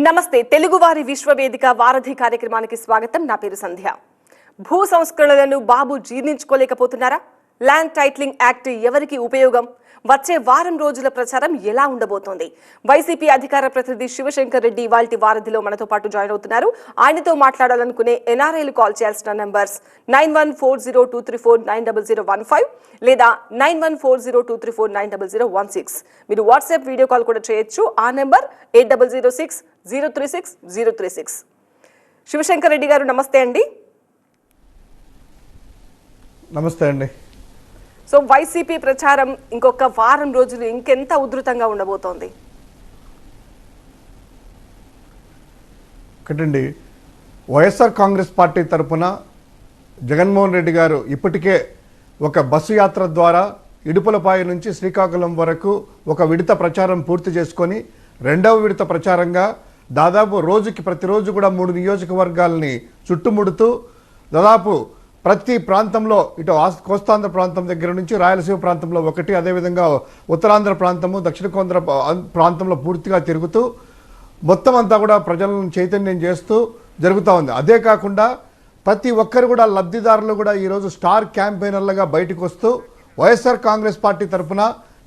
నమస్తే తెలుగువారి విశ్వవేదిక వారధి కార్యక్రమానికి స్వాగతం. నా పేరు సంధ్య. భూ సంస్కరణలను బాబు జీర్ణించుకోలేకపోతున్నారా? ల్యాండ్ టైటిలింగ్ యాక్ట్ ఎవరికి ఉపయోగం? వచ్చే వారం రోజుల ప్రచారం ఎలా ఉండబోతోంది? వైసీపీ అధికార ప్రతినిధి శివశంకర్ రెడ్డి ఇవాల్టి వారధిలో మనతో పాటు జాయిన్ అవుతున్నారు. ఆయనతో మాట్లాడాలనుకునే ఎన్ఆర్ఐలు కాల్ చేయాల్సిన నంబర్స్ 914023490015 లేదా 914023490016. మీరు వాట్సాప్ వీడియో కాల్ కూడా చేయొచ్చు. ఆ నెంబర్ 8006036036. శివశంకర్ రెడ్డి గారు నమస్తే అండి. నమస్తే అండి. సో వైసీపీ ప్రచారం ఇంకొక వారం రోజులు ఇంకెంత ఉధృతంగా ఉండబోతోంది? ఒకటండి, వైఎస్ఆర్ కాంగ్రెస్ పార్టీ తరఫున జగన్మోహన్ రెడ్డి గారు ఇప్పటికే ఒక బస్సు యాత్ర ద్వారా ఇడుపులపాయ నుంచి శ్రీకాకుళం వరకు ఒక విడత ప్రచారం పూర్తి చేసుకొని రెండవ విడత ప్రచారంగా దాదాపు ప్రతిరోజు కూడా 3 నియోజకవర్గాలని చుట్టుముడుతూ దాదాపు ప్రతి ప్రాంతంలో ఇటు కోస్తాంధ్ర ప్రాంతం దగ్గర నుంచి రాయలసీమ ప్రాంతంలో ఒకటి, అదేవిధంగా ఉత్తరాంధ్ర ప్రాంతము దక్షిణ కోంధ్ర ప్రాంతంలో పూర్తిగా తిరుగుతూ మొత్తం అంతా కూడా ప్రజలను చైతన్యం చేస్తూ జరుగుతూ ఉంది. అదే కాకుండా ప్రతి ఒక్కరు కూడా లబ్ధిదారులు కూడా ఈరోజు స్టార్ క్యాంపెయినర్లుగా బయటకు వస్తూ వైఎస్ఆర్ కాంగ్రెస్ పార్టీ తరఫున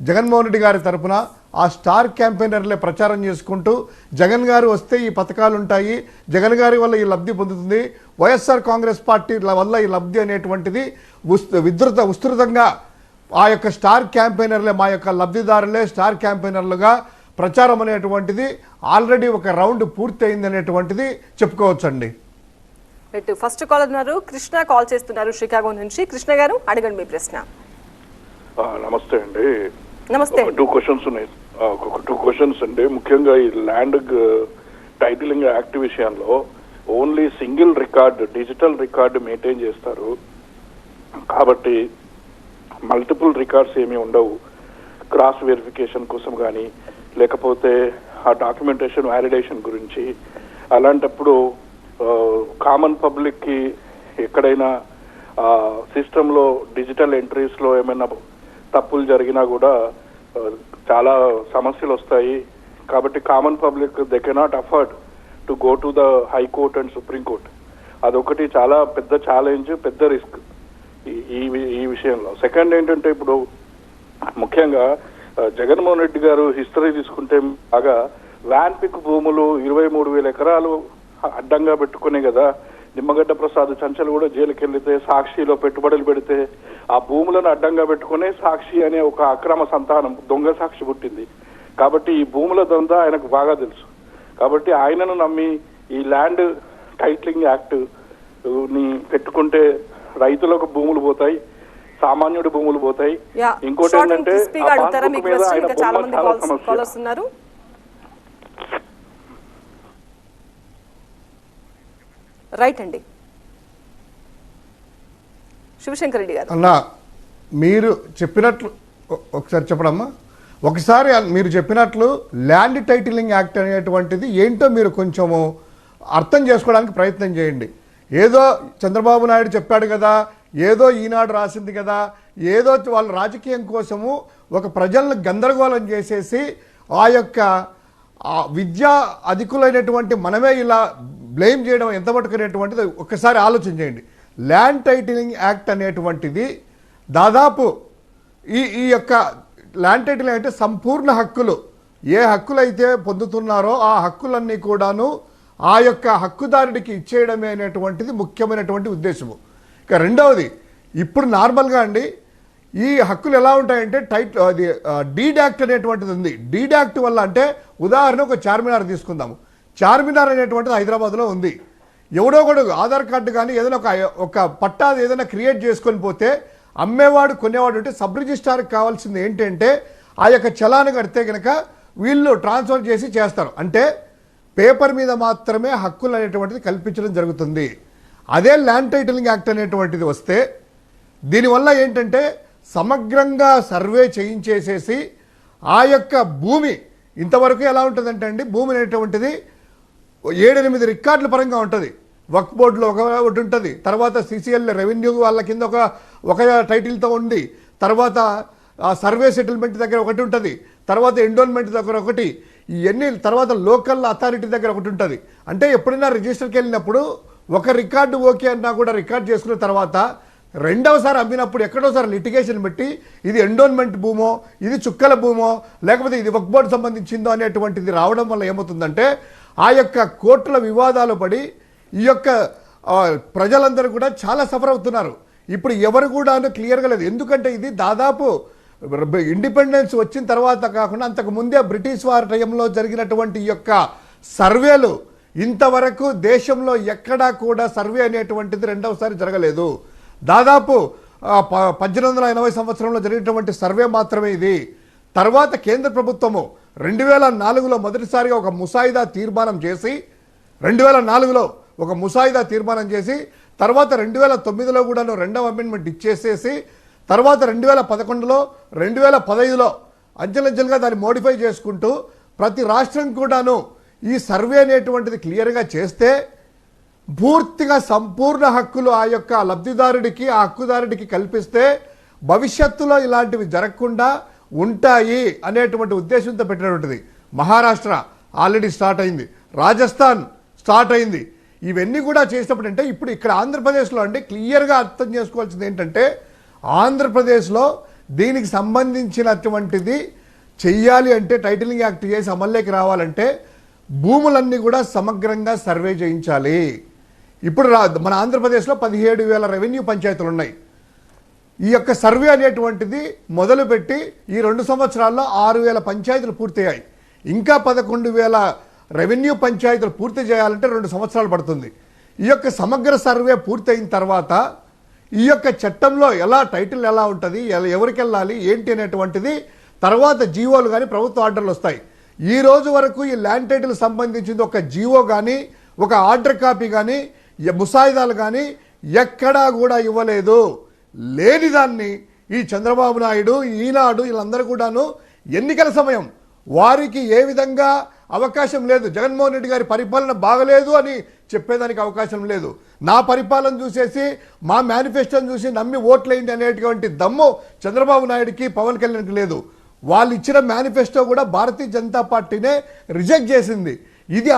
జగన్మోహన్ రెడ్డి గారి తరఫున ఆ స్టార్ క్యాంపెయినర్లే ప్రచారం చేసుకుంటూ జగన్ గారు వస్తే ఈ పథకాలు ఉంటాయి, జగన్ గారి వల్ల ఈ లబ్ధి పొందుతుంది, వైఎస్ఆర్ కాంగ్రెస్ పార్టీ వల్ల ఈ లబ్ధి అనేటువంటిది విస్తృతంగా ఆ యొక్క స్టార్ క్యాంపెయినర్లే, మా యొక్క లబ్ధిదారులే స్టార్ క్యాంపెయినర్లుగా ప్రచారం అనేటువంటిది ఆల్రెడీ ఒక రౌండ్ పూర్తి అయింది అనేటువంటిది చెప్పుకోవచ్చండి. ఫస్ట్ కాల్ ఉన్నారు, కృష్ణ కాల్ చేస్తున్నారు శ్రీకాకుళం నుంచి. కృష్ణ గారు అడగండి మీ ప్రశ్న. నమస్తే అండి. నమస్తే. 2 క్వశ్చన్స్ ఉన్నాయి. 2 క్వశ్చన్స్ అండి. ముఖ్యంగా ఈ ల్యాండ్ టైటిలింగ్ యాక్ట్ విషయంలో only single record, digital record maintain చేస్తారు కాబట్టి మల్టిపుల్ రికార్డ్స్ ఏమీ ఉండవు. క్రాస్ వెరిఫికేషన్ కోసం కానీ లేకపోతే ఆ డాక్యుమెంటేషన్ వ్యాలిడేషన్ గురించి. అలాంటప్పుడు కామన్ పబ్లిక్కి ఎక్కడైనా సిస్టంలో డిజిటల్ ఎంట్రీస్లో ఏమైనా తప్పులు జరిగినా కూడా చాలా సమస్యలు వస్తాయి. కాబట్టి common public they cannot afford to go to the high court and Supreme Court. అదొకటి చాలా పెద్ద ఛాలెంజ్, పెద్ద రిస్క్ ఈ విషయంలో. సెకండ్ ఏంటంటే ఇప్పుడు ముఖ్యంగా జగన్మోహన్ రెడ్డి గారు హిస్టరీ తీసుకుంటే బాగా వ్యాన్ పిక్ భూములు 23,000 ఎకరాలు అడ్డంగా పెట్టుకునే కదా నిమ్మగడ్డ ప్రసాద్ చంచల్ కూడా జైలుకి వెళ్తే సాక్షిలో పెట్టుబడులు పెడితే ఆ భూములను అడ్డంగా పెట్టుకునే సాక్షి అనే ఒక అక్రమ సంతానం, దొంగ సాక్షి పుట్టింది. కాబట్టి ఈ భూముల దందా ఆయనకు బాగా తెలుసు. కాబట్టి ఆయనను నమ్మి ఈ ల్యాండ్ టైటిలింగ్ యాక్ట్ ని పెట్టుకుంటే రైతులకు భూములు పోతాయి, సామాన్యుడి భూములు పోతాయి. ఇంకోటి ఏంటంటే రైట్ అండి శివశంకర్ రెడ్డి గారు. అన్నా మీరు చెప్పినట్లు ఒకసారి చెప్పడమ్మా. ఒకసారి మీరు చెప్పినట్లు ల్యాండ్ టైటిలింగ్ యాక్ట్ అనేటువంటిది ఏంటో మీరు కొంచెము అర్థం చేసుకోవడానికి ప్రయత్నం చేయండి. ఏదో చంద్రబాబు నాయుడు చెప్పాడు కదా, ఏదో ఈనాడు రాసింది కదా, ఏదో వాళ్ళ రాజకీయం కోసము ఒక ప్రజలను గందరగోళం చేసేసి ఆ యొక్క విద్యా అధికులైనటువంటి మనమే ఇలా బ్లేమ్ చేయడం ఎంత మటుకునేటువంటిది ఒక్కసారి ఆలోచన చేయండి. ల్యాండ్ టైటిలింగ్ యాక్ట్ అనేటువంటిది దాదాపు ఈ యొక్క ల్యాండ్ టైటిలింగ్ అంటే సంపూర్ణ హక్కులు, ఏ హక్కులు అయితే పొందుతున్నారో ఆ హక్కులన్నీ కూడాను ఆ యొక్క హక్కుదారుడికి ఇచ్చేయడమే అనేటువంటిది ముఖ్యమైనటువంటి ఉద్దేశము. ఇక రెండవది, ఇప్పుడు నార్మల్గా అండి ఈ హక్కులు ఎలా ఉంటాయంటే అది డీడ్ యాక్ట్ అనేటువంటిది ఉంది. డీడ్ యాక్ట్ వల్ల అంటే ఉదాహరణ ఒక చార్మినార్ తీసుకుందాము. చార్మినార్ అనేటువంటిది హైదరాబాద్లో ఉంది. ఎవడో కూడా ఆధార్ కార్డు కానీ ఏదైనా ఒక పట్టా ఏదైనా క్రియేట్ చేసుకొని పోతే అమ్మేవాడు కొనేవాడు అంటే సబ్ రిజిస్ట్రార్కి కావాల్సింది ఏంటంటే ఆ యొక్క చలాను కడితే కనుక వీళ్ళు ట్రాన్స్ఫర్ చేసి చేస్తారు. అంటే పేపర్ మీద మాత్రమే హక్కులు అనేటువంటిది కల్పించడం జరుగుతుంది. అదే ల్యాండ్ టైటిలింగ్ యాక్ట్ అనేటువంటిది వస్తే దీనివల్ల ఏంటంటే సమగ్రంగా సర్వే చేయించేసేసి ఆ యొక్క భూమి ఇంతవరకు ఎలా ఉంటుందంటే అండి, భూమి అనేటువంటిది 7-8 రికార్డుల పరంగా ఉంటుంది. వక్ఫ్ బోర్డులో ఒకటి ఉంటుంది, తర్వాత సిసిఎల్ రెవెన్యూ వాళ్ళ కింద ఒక టైటిల్తో ఉంది, తర్వాత సర్వే సెటిల్మెంట్ దగ్గర ఒకటి ఉంటుంది, తర్వాత ఎండోన్మెంట్ దగ్గర ఒకటి. ఇవన్నీ తర్వాత లోకల్ అథారిటీ దగ్గర ఒకటి ఉంటుంది. అంటే ఎప్పుడైనా రిజిస్టర్కి వెళ్ళినప్పుడు ఒక రికార్డు ఓకే అన్నా కూడా రికార్డ్ చేసుకున్న తర్వాత రెండవసారి అమ్మినప్పుడు ఎక్కడోసారి లిటిగేషన్ పెట్టి ఇది ఎండోన్మెంట్ భూమో, ఇది చుక్కల భూమో, లేకపోతే ఇది వక్ఫ్ బోర్డు సంబంధించిందో అనేటువంటిది రావడం వల్ల ఏమవుతుందంటే ఆ యొక్క కోర్టుల వివాదాలు పడి ఈ యొక్క ప్రజలందరూ కూడా చాలా సఫర్ అవుతున్నారు. ఇప్పుడు ఎవరు కూడా క్లియర్గా లేదు. ఎందుకంటే ఇది దాదాపు ఇండిపెండెన్స్ వచ్చిన తర్వాత కాకుండా అంతకు ముందే బ్రిటిష్ వారి టైంలో జరిగినటువంటి ఈ యొక్క సర్వేలు ఇంతవరకు దేశంలో ఎక్కడా కూడా సర్వే అనేటువంటిది రెండవసారి జరగలేదు. దాదాపు 1880 సంవత్సరంలో జరిగినటువంటి సర్వే మాత్రమే ఇది. తర్వాత కేంద్ర ప్రభుత్వము 2004లో మొదటిసారిగా ఒక ముసాయిదా తీర్మానం చేసి 2004లో ఒక ముసాయిదా తీర్మానం చేసి తర్వాత 2009లో కూడా రెండవ అమెండ్మెంట్ ఇచ్చేసేసి తర్వాత 2011లో 2015లో అంచెలంచెలుగా దాన్ని మోడిఫై చేసుకుంటూ ప్రతి రాష్ట్రం కూడాను ఈ సర్వే అనేటువంటిది క్లియర్గా చేస్తే పూర్తిగా సంపూర్ణ హక్కులు ఆ యొక్క లబ్ధిదారుడికి ఆ హక్కుదారుడికి కల్పిస్తే భవిష్యత్తులో ఇలాంటివి జరగకుండా ఉంటాయి అనేటువంటి ఉద్దేశంతో పెట్టినటువంటిది. మహారాష్ట్ర ఆల్రెడీ స్టార్ట్ అయింది, రాజస్థాన్ స్టార్ట్ అయింది. ఇవన్నీ కూడా చేసినప్పుడు అంటే ఇప్పుడు ఇక్కడ ఆంధ్రప్రదేశ్లో అంటే క్లియర్గా అర్థం చేసుకోవాల్సింది ఏంటంటే ఆంధ్రప్రదేశ్లో దీనికి సంబంధించినటువంటిది చెయ్యాలి అంటే టైటిలింగ్ యాక్ట్ చేసి అమల్లోకి రావాలంటే భూములన్నీ కూడా సమగ్రంగా సర్వే చేయించాలి. ఇప్పుడు మన ఆంధ్రప్రదేశ్లో 17,000 రెవెన్యూ పంచాయతీలు ఉన్నాయి. ఈ యొక్క సర్వే అనేటువంటిది మొదలుపెట్టి ఈ 2 సంవత్సరాల్లో 6,000 పంచాయతీలు పూర్తయ్యాయి. ఇంకా 11,000 రెవెన్యూ పంచాయతీలు పూర్తి చేయాలంటే 2 సంవత్సరాలు పడుతుంది. ఈ యొక్క సమగ్ర సర్వే పూర్తయిన తర్వాత ఈ యొక్క చట్టంలో ఎలా టైటిల్ ఎలా ఉంటుంది, ఎవరికి వెళ్ళాలి ఏంటి అనేటువంటిది తర్వాత జీవోలు కానీ ప్రభుత్వ ఆర్డర్లు వస్తాయి. ఈ రోజు వరకు ఈ ల్యాండ్ టైటిల్ సంబంధించింది ఒక జీవో కానీ ఒక ఆర్డర్ కాపీ కానీ ముసాయిదాలు కానీ ఎక్కడా కూడా ఇవ్వలేదు. లేని దాన్ని ఈ చంద్రబాబు నాయుడు ఈనాడు వీళ్ళందరూ కూడాను ఎన్నికల సమయం వారికి ఏ విధంగా అవకాశం లేదు. జగన్మోహన్ రెడ్డి గారి పరిపాలన బాగలేదు అని చెప్పేదానికి అవకాశం లేదు. నా పరిపాలన చూసేసి మా మేనిఫెస్టోని చూసి నమ్మి ఓట్లేయండి అనేటువంటి దమ్ము చంద్రబాబు నాయుడికి పవన్ కళ్యాణ్కి లేదు. వాళ్ళు ఇచ్చిన మేనిఫెస్టో కూడా భారతీయ జనతా పార్టీనే రిజెక్ట్ చేసింది. ఇది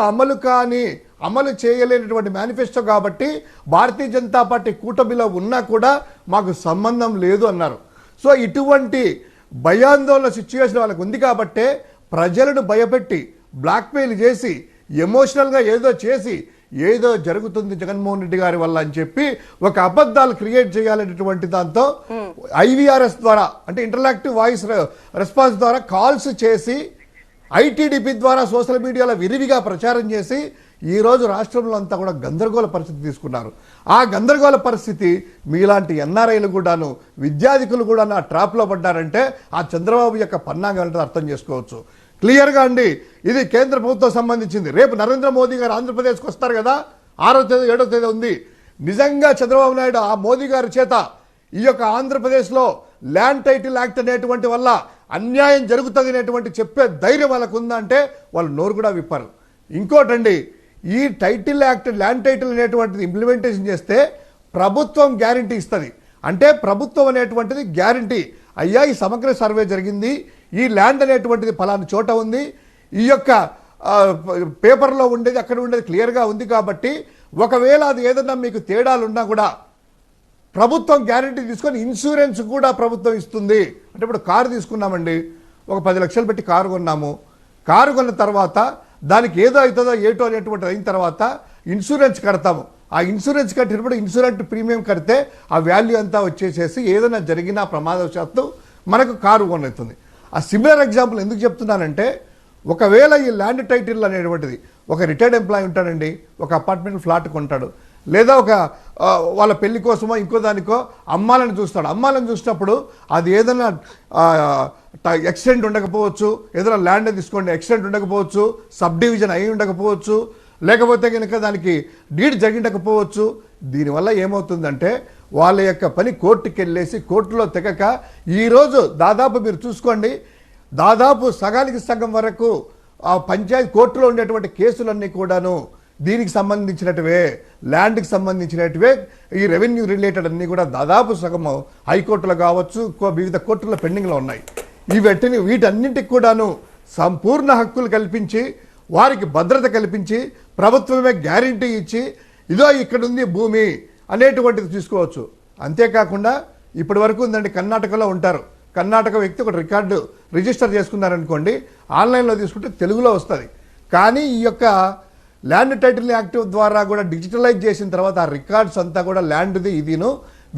అమలు చేయలేనటువంటి మేనిఫెస్టో కాబట్టి భారతీయ జనతా పార్టీ కూటమిలో ఉన్నా కూడా మాకు సంబంధం లేదు అన్నారు. సో ఇటువంటి భయాందోళన సిచ్యువేషన్ వాళ్ళకు ఉంది కాబట్టే ప్రజలను భయపెట్టి బ్లాక్మెయిల్ చేసి ఎమోషనల్గా ఏదో చేసి ఏదో జరుగుతుంది జగన్మోహన్ రెడ్డి గారి వల్ల అని చెప్పి ఒక అబద్ధాలు క్రియేట్ చేయాలనేటువంటి దాంతో IVRS ద్వారా అంటే ఇంటరాక్టివ్ వాయిస్ రెస్పాన్స్ ద్వారా కాల్స్ చేసి ITDP ద్వారా సోషల్ మీడియాలో విరివిగా ప్రచారం చేసి ఈరోజు రాష్ట్రంలో అంతా కూడా గందరగోళ పరిస్థితి తీసుకున్నారు. ఆ గందరగోళ పరిస్థితి మీలాంటి NRIలు కూడాను విద్యార్థికులు కూడా ఆ ట్రాప్లో పడ్డారంటే ఆ చంద్రబాబు యొక్క పన్నాగంటే అర్థం చేసుకోవచ్చు. క్లియర్గా అండి ఇది కేంద్ర ప్రభుత్వం సంబంధించింది. రేపు నరేంద్ర మోదీ గారు ఆంధ్రప్రదేశ్కి వస్తారు కదా, 6వ తేదీ 7వ తేదీ ఉంది. నిజంగా చంద్రబాబు నాయుడు ఆ మోదీ గారి చేత ఈ యొక్క ఆంధ్రప్రదేశ్లో ల్యాండ్ టైటిల్ యాక్ట్ అనేటువంటి వల్ల అన్యాయం జరుగుతుంది అనేటువంటి చెప్పే ధైర్యం వాళ్ళకు ఉందంటే వాళ్ళు నోరు కూడా విప్పారు. ఇంకోటండి ఈ టైటిల్ యాక్ట్ ల్యాండ్ టైటిల్ అనేటువంటిది ఇంప్లిమెంటేషన్ చేస్తే ప్రభుత్వం గ్యారంటీ ఇస్తుంది. అంటే ప్రభుత్వం అనేటువంటిది గ్యారంటీ అయ్యా ఈ సమగ్ర సర్వే జరిగింది, ఈ ల్యాండ్ అనేటువంటిది ఫలానా చోట ఉంది, ఈ యొక్క పేపర్లో ఉండేది అక్కడ ఉండేది క్లియర్గా ఉంది కాబట్టి ఒకవేళ అది ఏదన్నా మీకు తేడాలు ఉన్నా కూడా ప్రభుత్వం గ్యారంటీ తీసుకొని ఇన్సూరెన్స్ కూడా ప్రభుత్వం ఇస్తుంది. అంటే ఇప్పుడు కారు తీసుకున్నామండి, ఒక 10 లక్షలు పెట్టి కారు కొన్నాము. కారు కొన్న తర్వాత దానికి ఏదో అవుతుందో ఏటో అనేటువంటిది అయిన తర్వాత ఇన్సూరెన్స్ కడతాము. ఆ ఇన్సూరెన్స్ కట్టినప్పుడు ఇన్సూరెన్స్ ప్రీమియం కడితే ఆ వాల్యూ అంతా వచ్చేసేసి ఏదైనా జరిగినా ప్రమాదవశాత్తు మనకు కారు కొనుతుంది. ఆ సిమిలర్ ఎగ్జాంపుల్ ఎందుకు చెప్తున్నానంటే ఒకవేళ ఈ ల్యాండ్ టైటిల్ అనేటువంటిది ఒక రిటైర్డ్ ఎంప్లాయీ ఉంటాడండి, ఒక అపార్ట్మెంట్ ఫ్లాట్ కొంటాడు, లేదా ఒక వాళ్ళ పెళ్లి కోసమో ఇంకో దానికో అమ్మాలని చూస్తాడు. అమ్మాలని చూసినప్పుడు అది ఏదైనా ఎక్స్టెంట్ ఉండకపోవచ్చు, ఏదైనా ల్యాండ్ తీసుకోండి ఎక్స్టెంట్ ఉండకపోవచ్చు, సబ్ డివిజన్ అయి ఉండకపోవచ్చు, లేకపోతే కనుక దానికి డీడ్ జరిగిండకపోవచ్చు. దీనివల్ల ఏమవుతుందంటే వాళ్ళ యొక్క పని కోర్టుకి వెళ్ళేసి కోర్టులో తెగక ఈరోజు దాదాపు మీరు చూసుకోండి దాదాపు సగానికి సగం వరకు ఆ పంచాయతీ కోర్టులో ఉండేటువంటి కేసులన్నీ కూడాను దీనికి సంబంధించినటువే, ల్యాండ్కి సంబంధించినటువే. ఈ రెవెన్యూ రిలేటెడ్ అన్నీ కూడా దాదాపు సగము హైకోర్టులో కావచ్చు వివిధ కోర్టుల్లో పెండింగ్లో ఉన్నాయి. వీటన్నింటికి కూడాను సంపూర్ణ హక్కులు కల్పించి వారికి భద్రత కల్పించి ప్రభుత్వమే గ్యారంటీ ఇచ్చి ఇదో ఇక్కడ ఉంది భూమి అనేటువంటిది తీసుకోవచ్చు. అంతేకాకుండా ఇప్పటి వరకు ఉందండి, కర్ణాటకలో ఉంటారు, కర్ణాటక వ్యక్తి ఒక రికార్డు రిజిస్టర్ చేసుకున్నారనుకోండి, ఆన్లైన్లో తీసుకుంటే తెలుగులో వస్తుంది. కానీ ఈ యొక్క ల్యాండ్ టైటిల్ యాక్ట్ ద్వారా కూడా డిజిటలైజ్ చేసిన తర్వాత ఆ రికార్డ్స్ అంతా కూడా ల్యాండ్ది ఇదిను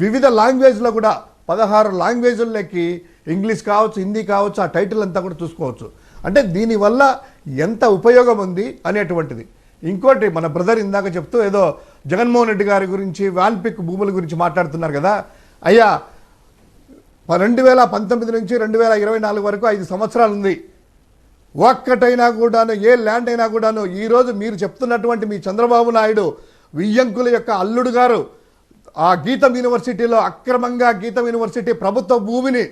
వివిధ లాంగ్వేజ్లో కూడా 16 లాంగ్వేజ్లకి ఇంగ్లీష్ కావచ్చు, హిందీ కావచ్చు, ఆ టైటిల్ అంతా కూడా చూసుకోవచ్చు. అంటే దీనివల్ల ఎంత ఉపయోగం ఉంది అనేటువంటిది. ఇంకోటి మన బ్రదర్ ఇందాక చెప్తూ ఏదో జగన్మోహన్ రెడ్డి గారి గురించి వాల్పిక్ భూముల గురించి మాట్లాడుతున్నారు కదా. అయ్యా 2019 నుంచి 2024 వరకు 5 సంవత్సరాలు ఉంది. ఒక్కటైనా కూడాను ఏ ల్యాండ్ అయినా కూడాను ఈరోజు మీరు చెప్తున్నటువంటి మీ చంద్రబాబు నాయుడు వియ్యంకుల యొక్క అల్లుడు గారు ఆ గీతం యూనివర్సిటీలో అక్రమంగా గీతం యూనివర్సిటీ ప్రభుత్వ భూమిని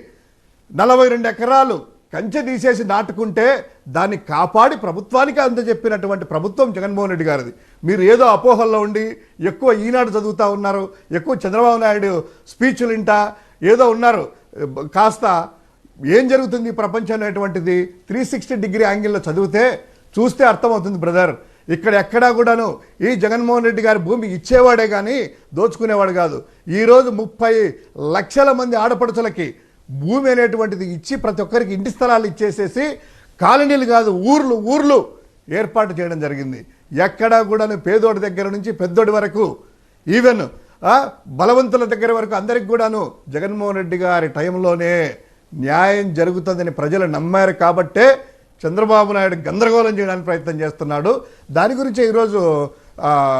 42 ఎకరాలు కంచె తీసేసి నాటుకుంటే దాన్ని కాపాడి ప్రభుత్వానికి అందజెప్పినటువంటి ప్రభుత్వం జగన్మోహన్ రెడ్డి గారిది. మీరు ఏదో అపోహల్లో ఉండి ఎక్కువ ఈనాడు చదువుతూ ఉన్నారు, ఎక్కువ చంద్రబాబు నాయుడు స్పీచ్లు వింటా ఏదో ఉన్నారు. కాస్త ఏం జరుగుతుంది ప్రపంచం అనేటువంటిది 360 డిగ్రీ యాంగిల్లో చదివితే చూస్తే అర్థమవుతుంది బ్రదర్. ఇక్కడ ఎక్కడా కూడాను ఈ జగన్మోహన్ రెడ్డి గారి భూమి ఇచ్చేవాడే కానీ దోచుకునేవాడు కాదు. ఈరోజు 30 లక్షల మంది ఆడపడుచులకి భూమి అనేటువంటిది ఇచ్చి ప్రతి ఒక్కరికి ఇంటి స్థలాలు ఇచ్చేసేసి కాలనీలు కాదు ఊర్లు ఏర్పాటు చేయడం జరిగింది. ఎక్కడా కూడాను పేదోడి దగ్గర నుంచి పెద్దోడి వరకు ఈవెన్ బలవంతుల దగ్గర వరకు అందరికి కూడాను జగన్మోహన్ రెడ్డి గారి టైంలోనే న్యాయం జరుగుతుందని ప్రజలు నమ్మారు కాబట్టే చంద్రబాబు నాయుడు గందరగోళం చేయడానికి ప్రయత్నం చేస్తున్నాడు. దాని గురించి ఈరోజు